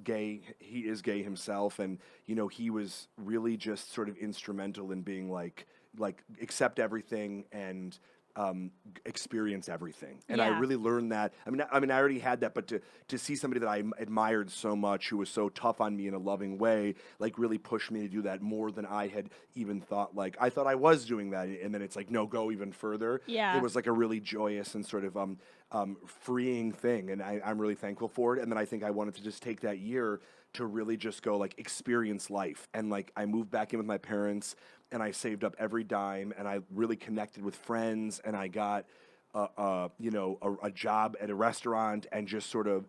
gay. He is gay himself, and he was really just sort of instrumental in being like accept everything and experience everything. And I really learned that. I mean, I already had that, but to see somebody that I admired so much, who was so tough on me in a loving way, like really pushed me to do that more than I had even thought. Like I thought I was doing that, and then it's like, no, go even further. Yeah. It was like a really joyous and sort of freeing thing, and I'm really thankful for it. And then I think I wanted to just take that year to really just go like experience life. And like I moved back in with my parents, and I saved up every dime, and I really connected with friends, and I got a job at a restaurant, and just sort of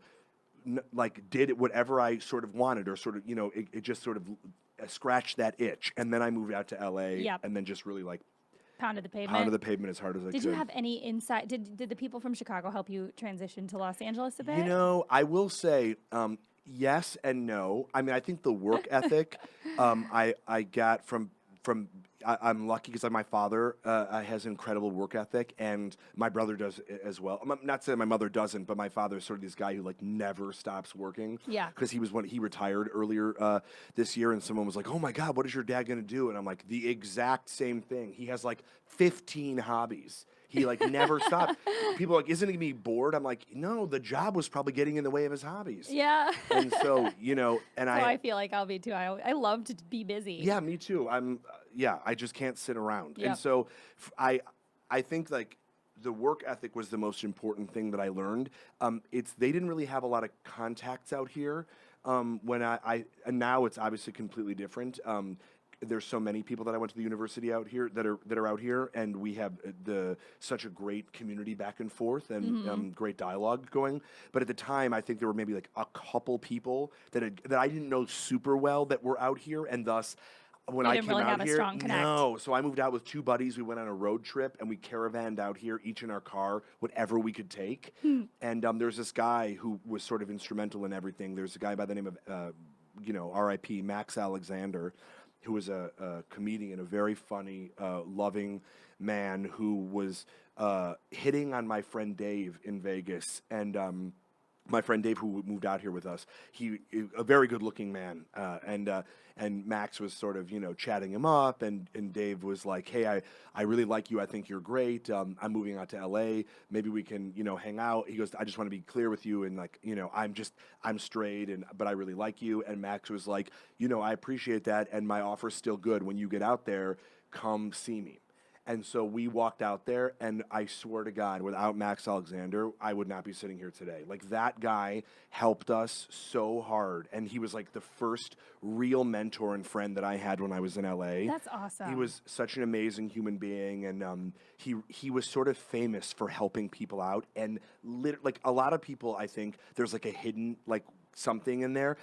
like did whatever I sort of wanted, or sort of it just sort of scratched that itch. And then I moved out to LA, and then just really like pounded the pavement. Pounded the pavement as hard as I could. Did you have any insight? Did the people from Chicago help you transition to Los Angeles a bit? I will say yes and no. I mean, I think the work ethic I got from I'm lucky because my father has incredible work ethic, and my brother does as well. I'm not saying my mother doesn't, but my father is sort of this guy who like never stops working. Yeah. Because he retired earlier this year, and someone was like, "Oh my God, what is your dad gonna do?" And I'm like, the exact same thing. He has like 15 hobbies. He like never stopped. People are like, isn't he gonna be bored? I'm like, no, the job was probably getting in the way of his hobbies. Yeah. And so, and I feel like I'll be too. I love to be busy. Yeah, me too. I just can't sit around. Yep. And so I think like the work ethic was the most important thing that I learned. They didn't really have a lot of contacts out here. And now it's obviously completely different. There's so many people that I went to the university out here that are out here, and we have such a great community back and forth, and great dialogue going. But at the time, I think there were maybe like a couple people that I didn't know super well that were out here, and thus when I came out here, no. So I moved out with two buddies. We went on a road trip, and we caravanned out here, each in our car, whatever we could take. And there's this guy who was sort of instrumental in everything. There's a guy by the name of R.I.P. Max Alexander, who was a comedian, a very funny, loving man who was hitting on my friend Dave in Vegas. And my friend Dave, who moved out here with us, a very good-looking man. And Max was sort of, chatting him up, and Dave was like, "Hey, I really like you. I think you're great. I'm moving out to LA. Maybe we can, hang out." He goes, "I just want to be clear with you, and like, I'm straight, but I really like you." And Max was like, "I appreciate that, and my offer's still good. When you get out there, come see me." And so we walked out there, and I swear to God, without Max Alexander, I would not be sitting here today. Like, that guy helped us so hard, and he was like the first real mentor and friend that I had when I was in LA. That's awesome. He was such an amazing human being, and he was sort of famous for helping people out. And like a lot of people, I think there's like a hidden like something in there.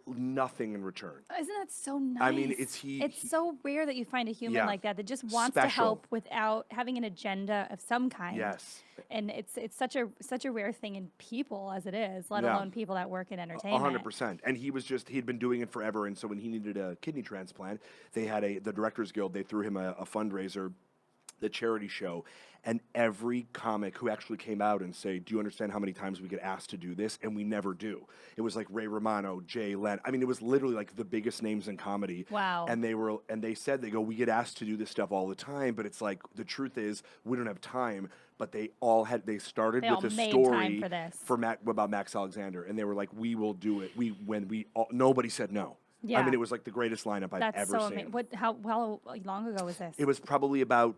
Nothing in return. Isn't that so nice? I mean, it's so rare that you find a human like that just wants to help without having an agenda of some kind. Yes. And it's such a rare thing in people as it is, let alone people that work in entertainment. 100%. And he'd been doing it forever. And so when he needed a kidney transplant, they had the Directors Guild, they threw him a fundraiser, the charity show, and every comic who actually came out and say, "Do you understand how many times we get asked to do this?" And we never do. It was like Ray Romano, Jay Leno. I mean, it was literally like the biggest names in comedy. Wow. And they said, "We get asked to do this stuff all the time, but it's like the truth is we don't have time." But they started with a story about Max Alexander, and they were like, "We will do it." Nobody said no. Yeah. I mean, it was like the greatest lineup I've ever seen. How long ago was this? It was probably about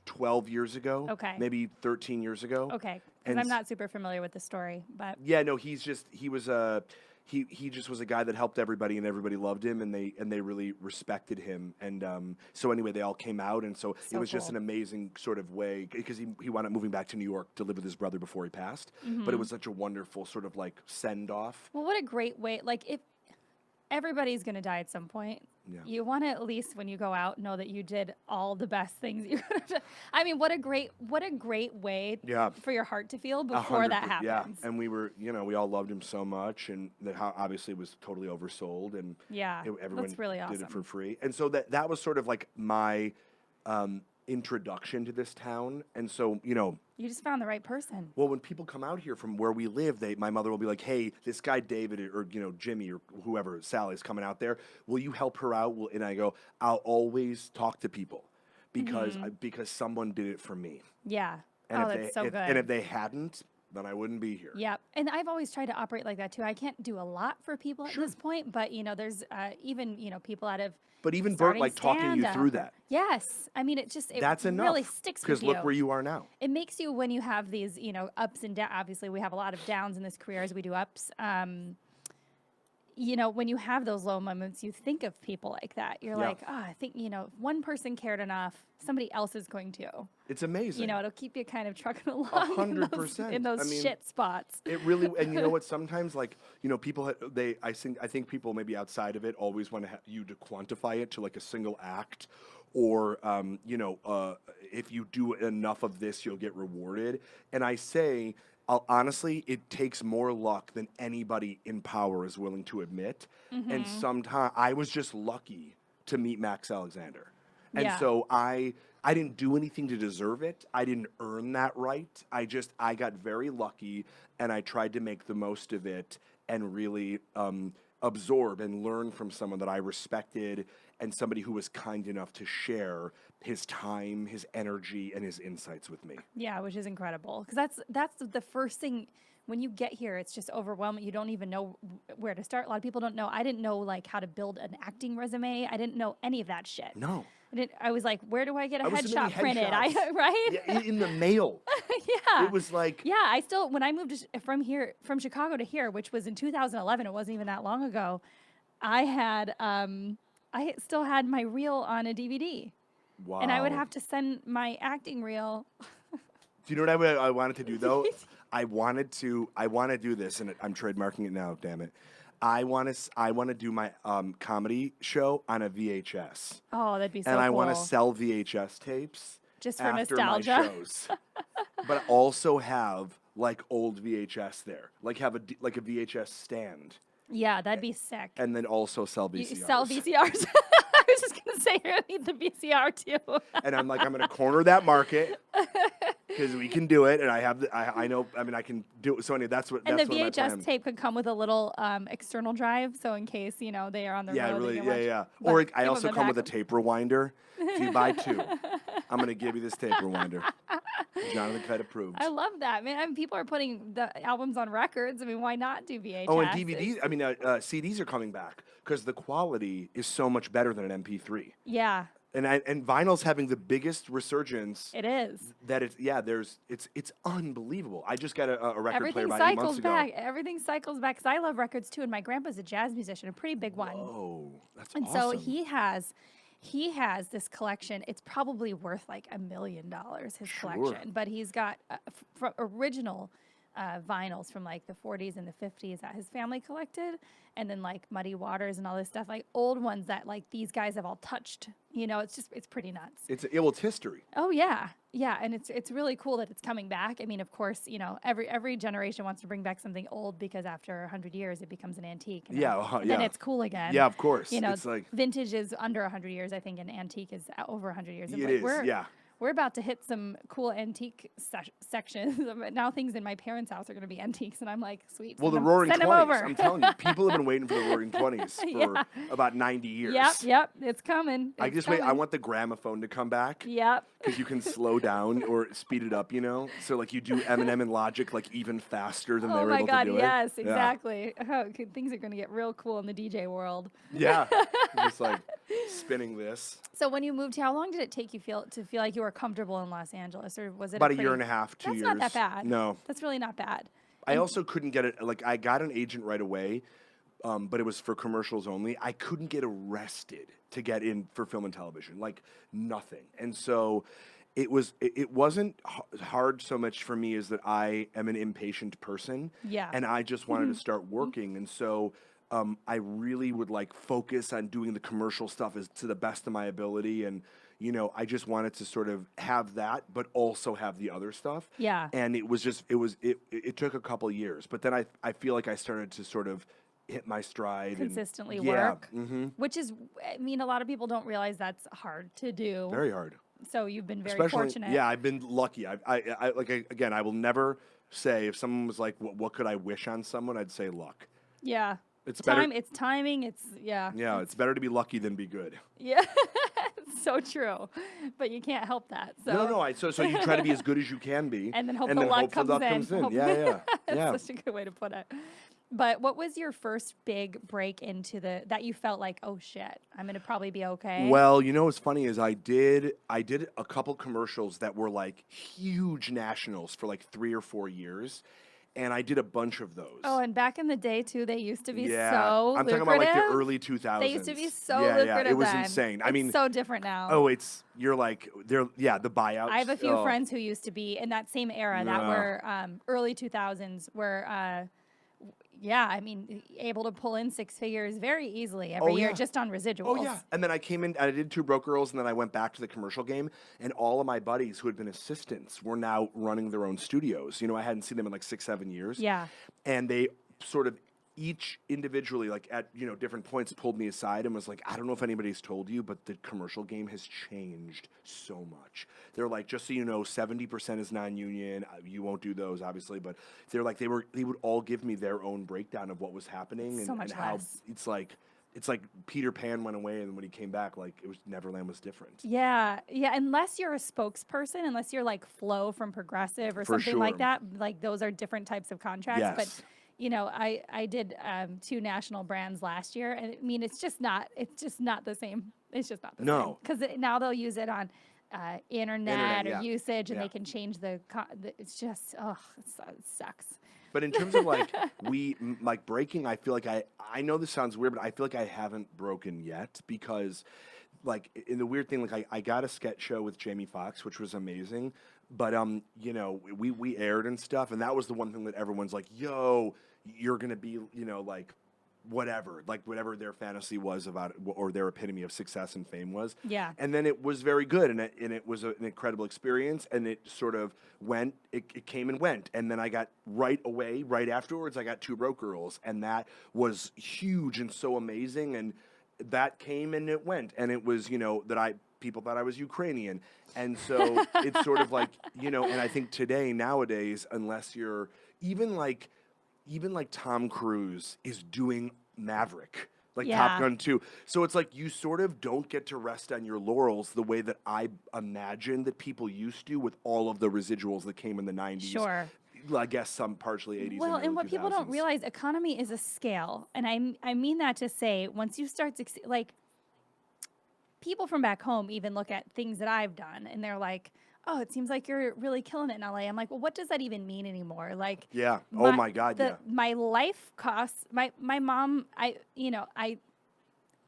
12 years ago. Okay. Maybe 13 years ago. Okay. Because I'm not super familiar with the story, but yeah, no, he he just was a guy that helped everybody, and everybody loved him, and they really respected him. And so anyway, they all came out, and so it was just an amazing sort of way, because he wound up moving back to New York to live with his brother before he passed. But it was such a wonderful sort of like send off. Well, what a great way! Like, if everybody's going to die at some point, you want to, at least when you go out, know that you did all the best things you could have done. I mean, what a great way for your heart to feel before that happens. Yeah, and we were, we all loved him so much, and that obviously it was totally oversold, and everyone that's really awesome. did it for free. And so that was sort of like my introduction to this town. And so, you just found the right person. Well, when people come out here from where we live, my mother will be like, hey, this guy David or Jimmy or whoever, Sally's coming out there, will you help her out? And I go, I'll always talk to people because someone did it for me. Yeah. And that's so good. And if they hadn't, then I wouldn't be here. Yeah. And I've always tried to operate like that too. I can't do a lot for people at this point, but there's even, people out of But even Bert, like, talking you through that. Yes. I mean, that's enough. Really sticks with you. Because look where you are now. It makes you, when you have these, ups and downs. Obviously, we have a lot of downs in this career as we do ups. When you have those low moments, you think of people like that. You're like, I think, if one person cared enough, somebody else is going to. It's amazing. It'll keep you kind of trucking along 100%. in those shit spots. It really, and you know what? Sometimes, like, people, I think people maybe outside of it always want you to quantify it to like a single act, or if you do enough of this, you'll get rewarded. And I say, honestly, it takes more luck than anybody in power is willing to admit. And sometimes I was just lucky to meet Max Alexander. And so I didn't do anything to deserve it. I didn't earn that right. I got very lucky, and I tried to make the most of it and really absorb and learn from someone that I respected, and somebody who was kind enough to share his time, his energy, and his insights with me. Yeah, which is incredible. Because that's the first thing. When you get here, it's just overwhelming. You don't even know where to start. A lot of people don't know. I didn't know, like, how to build an acting resume. I didn't know any of that shit. No. I was like, where do I get a headshot printed? Right? Yeah, in the mail. Yeah. It was like... Yeah, I still, when I moved from Chicago to here, which was in 2011, it wasn't even that long ago, I still had my reel on a DVD. Wow. And I would have to send my acting reel. Do you know what I wanted to do, though? I want to do this, and I'm trademarking it now, damn it. I want to do my comedy show on a VHS. Oh, that'd be so cool. And I want to sell VHS tapes just for after nostalgia. My shows. But also have like old VHS there. Like have a VHS stand. Yeah, that'd be sick. And then also sell VCRs. You sell VCRs. I was just going to say, you need the VCR too. And I'm like, I'm going to corner that market because we can do it. And I know, I can do it. So anyway, that's what. And the VHS tape could come with a little external drive. So in case, they are on the road. Yeah, really. Yeah. Or I also come with a tape rewinder. If you buy 2, I'm going to give you this tape rewinder. Jonathan Kite approved. I love that, man. People are putting the albums on records. Why not do VHS? Oh, and DVDs. CDs are coming back because the quality is so much better than an MP3. Yeah. And vinyl's having the biggest resurgence. It is. That it's unbelievable. I just got a record player about 8 months ago. Everything cycles back because I love records too, and my grandpa's a jazz musician, a pretty big one. Oh, that's awesome. awesome. And so he has this collection. It's probably worth like $1 million, his collection. But he's got original vinyls from like the 40s and the 50s that his family collected, and then like Muddy Waters and all this stuff, like old ones that like these guys have all touched. It's pretty nuts. It's history. Oh yeah, and it's really cool that it's coming back. Of course, every generation wants to bring back something old because after 100 years it becomes an antique. Then it's cool again. Yeah, of course. It's like vintage is under 100 years, I think, and antique is over 100 years. It is. Yeah. We're about to hit some cool antique sections. Now things in my parents' house are going to be antiques, and I'm like, sweet. Well, the Roaring 20s. I'm telling you, people have been waiting for the Roaring 20s for about 90 years. Yep, it's coming. Wait. I want the gramophone to come back. Yep. Because you can slow down or speed it up, So like you do Eminem and Logic like even faster than they were able to do it. Yes, exactly. Oh, things are going to get real cool in the DJ world. Yeah, just like spinning this. So when you moved here, how long did it take you to feel like you were comfortable in Los Angeles, or was it about a year and a half, 2 years? That's not that bad. No, that's really not bad. I also couldn't get it. Like I got an agent right away, but it was for commercials only. I couldn't get arrested to get in for film and television, like nothing. And so it wasn't hard so much for me as that I am an impatient person, and I just wanted to start working. And so I really would like focus on doing the commercial stuff as to the best of my ability, and I just wanted to sort of have that, but also have the other stuff. Yeah. And it took a couple of years, but then I feel like I started to sort of hit my stride. Consistently work. Which is, I mean, a lot of people don't realize that's hard to do. Very hard. So you've been very fortunate. Yeah, I've been lucky. Again, I will never say if someone was like, what could I wish on someone? I'd say luck. Yeah. It's timing. Yeah. Yeah, it's better to be lucky than be good. Yeah. It's so true. But you can't help that. So. No. So you try to be as good as you can be. And then hope the luck comes in. Yeah. That's such a good way to put it. But what was your first big break into that you felt like, oh shit, I'm gonna probably be okay? Well, what's funny is I did a couple commercials that were like huge nationals for like 3 or 4 years, and I did a bunch of those. Oh, and back in the day too, they used to be so I'm lucrative. talking about like the early 2000s. They used to be so lucrative. Yeah, it was then. insane. It's so different now. Oh, the buyouts. I have a few friends who used to be in that same era that were early 2000s, where able to pull in 6 figures very easily every year just on residuals. Oh, yeah. And then I came in, I did 2 Broke Girls, and then I went back to the commercial game, and all of my buddies who had been assistants were now running their own studios. I hadn't seen them in like 6-7 years. Yeah. And they sort of each individually, like at different points, pulled me aside and was like, I don't know if anybody's told you, but the commercial game has changed so much. They're like, just so you know, 70% is non-union. You won't do those, obviously, but they're like, they would all give me their own breakdown of what was happening and how it's like Peter Pan went away, and when he came back, like Neverland was different. Yeah. Unless you're a spokesperson, unless you're like Flo from Progressive or something like that, like those are different types of contracts. Yes. But I did 2 national brands last year, and I mean, it's just not the same. It's just not the same. Because now they'll use it on internet or usage, and they can change it's just, it sucks. But in terms of like breaking, I feel like I know this sounds weird, but I feel like I haven't broken yet, because like in the weird thing, like I got a sketch show with Jamie Foxx, which was amazing. But we aired and stuff, and that was the one thing that everyone's like, yo, you're gonna be, like whatever their fantasy was about it, or their epitome of success and fame was. Yeah. And then it was very good, and it was an incredible experience, and it sort of it came and went, and then I got right afterwards, I got 2 Broke Girls, and that was huge and so amazing, and that came and it went, and it was, people thought I was Ukrainian, and so it's sort of like, and I think nowadays, unless you're even like Tom Cruise is doing Maverick, like Top Gun 2. So it's like you sort of don't get to rest on your laurels the way that I imagine that people used to with all of the residuals that came in the 90s. Sure. I guess some partially 80s. Well, and what 2000s. people don't realize, economy is a scale. And I mean that to say, once you start to, like, people from back home even look at things that I've done, and they're like, oh, it seems like you're really killing it in LA. I'm like, well, what does that even mean anymore? Like, yeah. Oh my God. My life costs, my mom,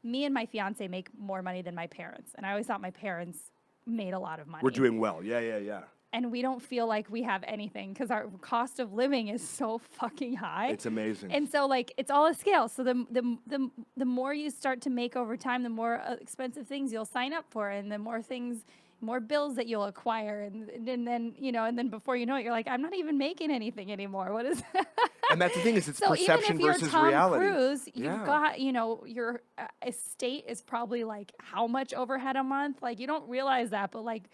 me and my fiance make more money than my parents. And I always thought my parents made a lot of money. We're doing well. Yeah. And we don't feel like we have anything because our cost of living is so fucking high. It's amazing. And so, like, it's all a scale. So the more you start to make over time, the more expensive things you'll sign up for, and the more bills that you'll acquire, and then and then before you know it, you're like, I'm not even making anything anymore. What is that? And that's the thing, is it's so perception even if versus you're Tom reality. Cruise, you've got your estate is probably like how much overhead a month. Like, you don't realize that, but like,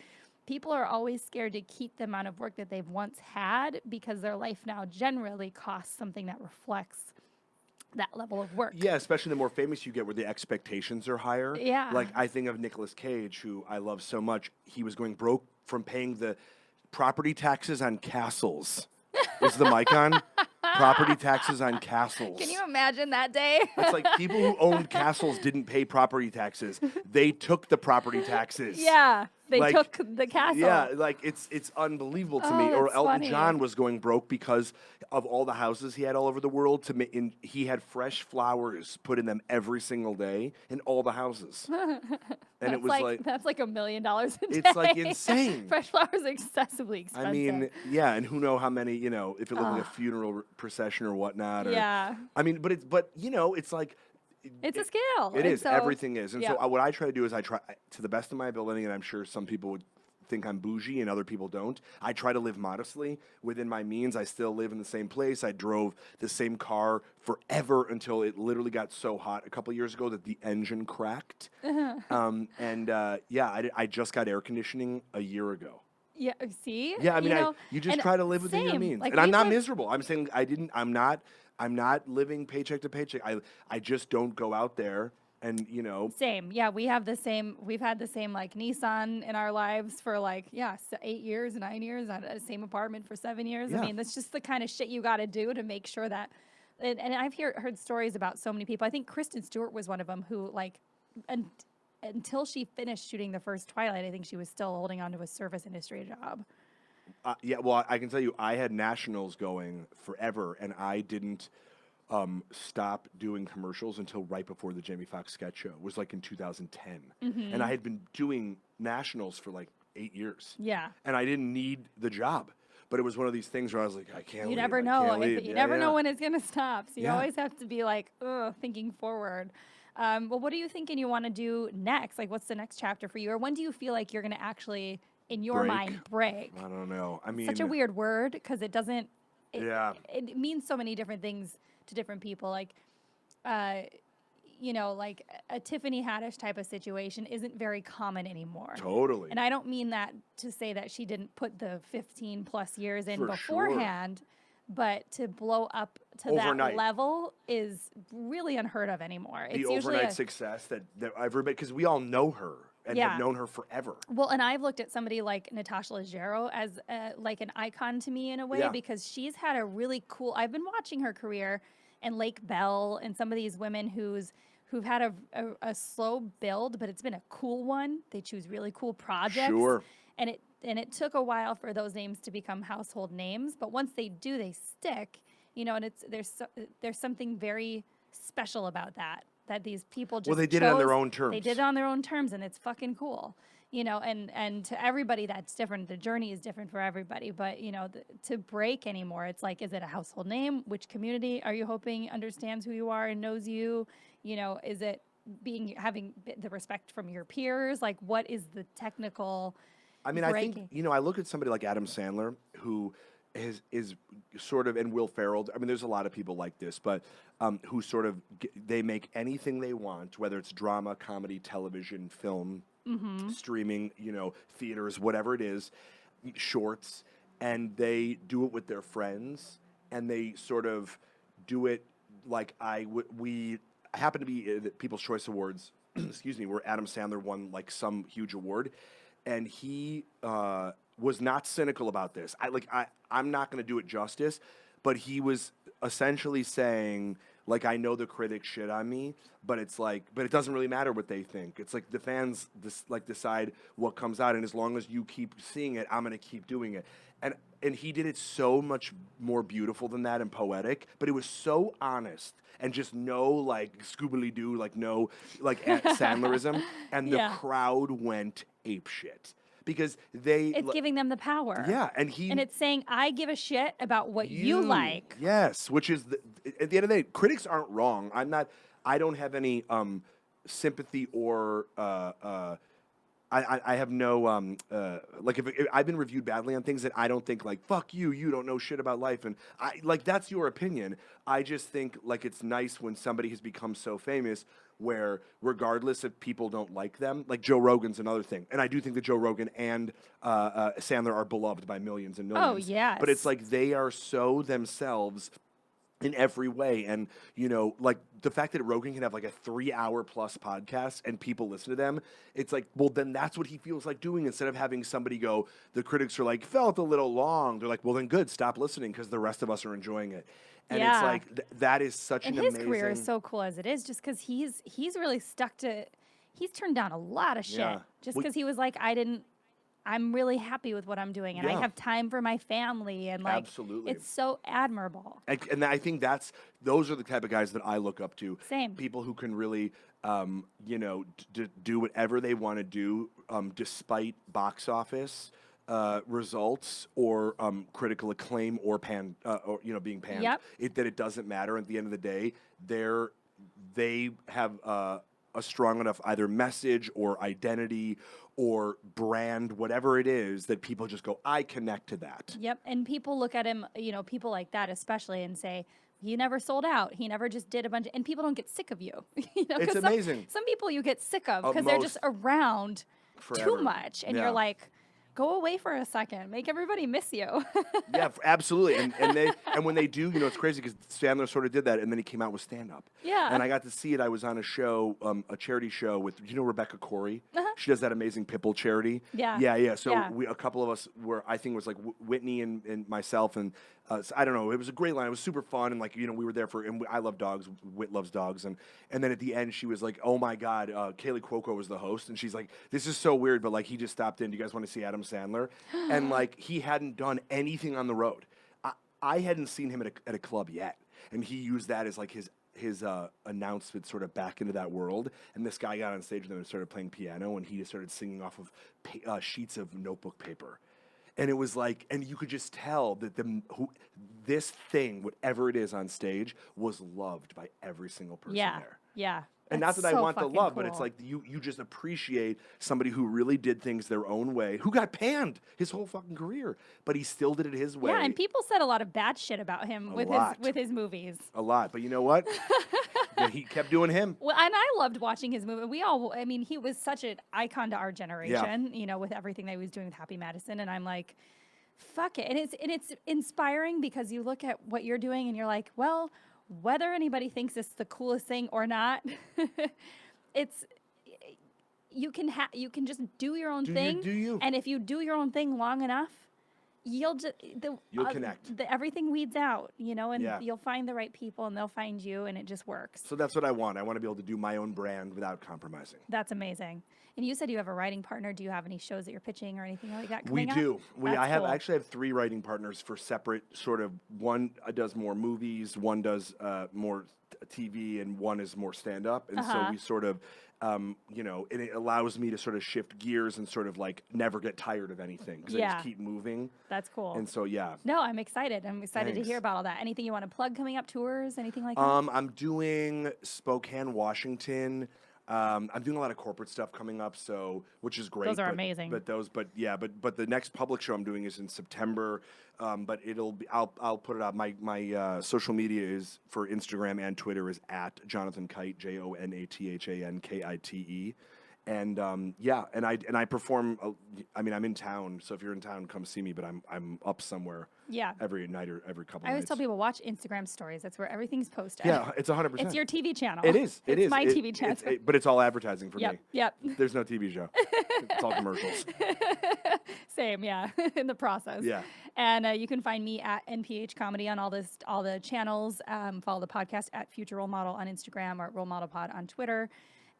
people are always scared to keep the amount of work that they've once had, because their life now generally costs something that reflects that level of work. Yeah, especially the more famous you get, where the expectations are higher. Yeah. Like, I think of Nicolas Cage, who I love so much. He was going broke from paying the property taxes on castles. Is the mic on? Property taxes on castles. Can you imagine that day? It's like people who owned castles didn't pay property taxes. They took the property taxes. Yeah. They like, took the castle. Yeah, like it's unbelievable to me. Or That's Elton funny. John was going broke because of all the houses he had all over the world. He had fresh flowers put in them every single day in all the houses, and it was like that's like $1 million a day. it's like insane. Fresh flowers are excessively expensive. I mean, yeah, and who know how many, if it looked like a funeral procession or whatnot. Or, yeah. I mean, but it's like. It's a skill. It is. So, everything is. And so what I try to do is I try, to the best of my ability, and I'm sure some people would think I'm bougie and other people don't, I try to live modestly within my means. I still live in the same place. I drove the same car forever until it literally got so hot a couple years ago that the engine cracked. I just got air conditioning a year ago. Yeah, see? Yeah, I mean, you just try to live within your means. Like, and I'm not miserable. I'm saying I'm not living paycheck to paycheck. I just don't go out there and, Same. Yeah, we've had the same like Nissan in our lives for 8 years, 9 years, the same apartment for 7 years. Yeah. I mean, that's just the kind of shit you got to do to make sure that, and I've heard stories about so many people. I think Kristen Stewart was one of them who until she finished shooting the first Twilight, I think she was still holding on to a service industry job. Well, I can tell you, I had nationals going forever, and I didn't stop doing commercials until right before the Jamie Foxx sketch show. It was like in 2010. Mm-hmm. And I had been doing nationals for like 8 years. Yeah. And I didn't need the job. But it was one of these things where I was like, I can't leave. You never know. You never know when it's going to stop. So you Yeah. always have to be like, thinking forward. Well, what are you thinking you want to do next? Like, what's the next chapter for you? Or when do you feel like you're going to actually, in your mind, break? I don't know. I mean, such a weird word because it doesn't. It means so many different things to different people. Like, like a Tiffany Haddish type of situation isn't very common anymore. Totally. And I don't mean that to say that she didn't put the 15 plus years in For beforehand. Sure. But to blow up to overnight. That level is really unheard of anymore. The overnight success that everybody, because we all know her and have known her forever. Well, and I've looked at somebody like Natasha Leggero as like an icon to me in a way because she's had a really cool. I've been watching her career, and Lake Bell and some of these women who've had a slow build, but it's been a cool one. They choose really cool projects. Sure. And it took a while for those names to become household names, but once they do, they stick. And there's something very special about that these people just they did it on their own terms. They did it on their own terms, and it's fucking cool. And to everybody that's different. The journey is different for everybody, but to break anymore, it's like, is it a household name? Which community are you hoping understands who you are and knows you? Is it having the respect from your peers? Like, what is the technical? I mean, breaking? I think, I look at somebody like Adam Sandler, who is sort of, and Will Ferrell. I mean, there's a lot of people like this, but who sort of, they make anything they want, whether it's drama, comedy, television, film, streaming, theaters, whatever it is, shorts, and they do it with their friends, and they sort of do it like we happen to be at the People's Choice Awards, excuse me, where Adam Sandler won like some huge award. And he was not cynical about this. I'm not going to do it justice, but he was essentially saying, like, I know the critics shit on me, but it's like, but it doesn't really matter what they think. It's like the fans decide what comes out, and as long as you keep seeing it, I'm going to keep doing it. And he did it so much more beautiful than that and poetic, but it was so honest and just no like Scooby-Doo, like no like Sandlerism, and the crowd went apeshit because it's giving them the power. Yeah, and it's saying, I give a shit about what you like. Yes, which is at the end of the day, critics aren't wrong. I don't have any sympathy or I have no if I've been reviewed badly on things that I don't think like fuck you don't know shit about life, and that's your opinion. I just think like it's nice when somebody has become so famous where regardless if people don't like them, like Joe Rogan's another thing, and I do think that Joe Rogan and Sandler are beloved by millions and millions. Oh yes, but it's like they are so themselves in every way. And, like the fact that Rogan can have like a 3-hour plus podcast and people listen to them, it's like, well, then that's what he feels like doing instead of having somebody go, the critics are like, felt a little long. They're like, well, then good, stop listening because the rest of us are enjoying it. And it's like, that is such an amazing. And his career is so cool as it is just because he's really stuck to, he's turned down a lot of shit just because he was like, I didn't I'm really happy with what I'm doing, and I have time for my family, and like, absolutely, it's so admirable. And I think those are the type of guys that I look up to. Same. People who can really, you know, do whatever they want to do, despite box office results or critical acclaim or or you know, being panned. Yep. That it doesn't matter. At the end of the day, they have a strong enough either message or identity or brand, whatever it is, that people just go, I connect to that. Yep. And people look at him, you know, people like that especially, and say, he never sold out. He never just did a bunch of, and people don't get sick of you. You know, it's amazing. Some people you get sick of because they're just around forever. Too much. And you're like, go away for a second. Make everybody miss you. Yeah, absolutely. And when they do, you know, it's crazy because Sandler sort of did that, and then he came out with stand up. Yeah. And I got to see it. I was on a show, a charity show with, you know, Rebecca Corey. She does that amazing Pipple charity. Yeah. Yeah. So a couple of us were, I think it was like Whitney and myself, and so I don't know. It was a great line. It was super fun, and like, you know, we were there for. And I love dogs. Whit loves dogs, and then at the end she was like, "Oh my God, Kaylee Cuoco was the host," and she's like, "This is so weird, but like he just stopped in. Do you guys want to see Adam Sandler?" And like he hadn't done anything on the road. I hadn't seen him at a club yet, and he used that as like his announcement sort of back into that world. And this guy got on stage with him and started playing piano, and he just started singing off of sheets of notebook paper. And it was like, and you could just tell that this thing, whatever it is on stage, was loved by every single person there. Yeah. And not that I want the love, but it's like you just appreciate somebody who really did things their own way, who got panned his whole fucking career, but he still did it his way. Yeah, and people said a lot of bad shit about him with his movies. A lot, but you know what? He kept doing him. Well, and I loved watching his movie. I mean, he was such an icon to our generation, you know, with everything that he was doing with Happy Madison. And I'm like, fuck it. And it's inspiring because you look at what you're doing and you're like, well, whether anybody thinks it's the coolest thing or not, you can just do your own thing. Do you. And if you do your own thing long enough, you'll connect. Everything weeds out, you know, and you'll find the right people and they'll find you, and it just works. So that's what I want. I want to be able to do my own brand without compromising. That's amazing. And you said you have a writing partner. Do you have any shows that you're pitching or anything like that coming We up? do. I actually have 3 writing partners for separate sort of, one does more movies, one does more TV, and one is more stand-up. And so we sort of, you know, and it allows me to sort of shift gears and sort of like never get tired of anything because I just keep moving. That's cool. And so, No, I'm excited. I'm excited to hear about all that. Anything you want to plug coming up? Tours? Anything like that? I'm doing Spokane, Washington. I'm doing a lot of corporate stuff coming up, which is great. Those are amazing. But the next public show I'm doing is in September. But I'll put it out. My social media is for Instagram and Twitter is at Jonathan Kite, JonathanKite. And and I perform. I mean, I'm in town, so if you're in town, come see me. But I'm up somewhere. Yeah. Every night or every couple. I always tell people watch Instagram stories. That's where everything's posted. Yeah, it's 100%. It's your TV channel. It is. It's my TV channel. But it's all advertising for me. Yep. There's no TV show. It's all commercials. Same, yeah. In the process. Yeah. And you can find me at NPH Comedy on all the channels. Follow the podcast at Future Role Model on Instagram or at Role Model Pod on Twitter.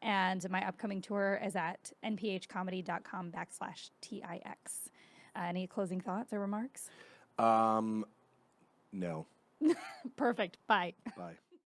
And my upcoming tour is at nphcomedy.com/TIX. Any closing thoughts or remarks? No. Perfect. Bye. Bye.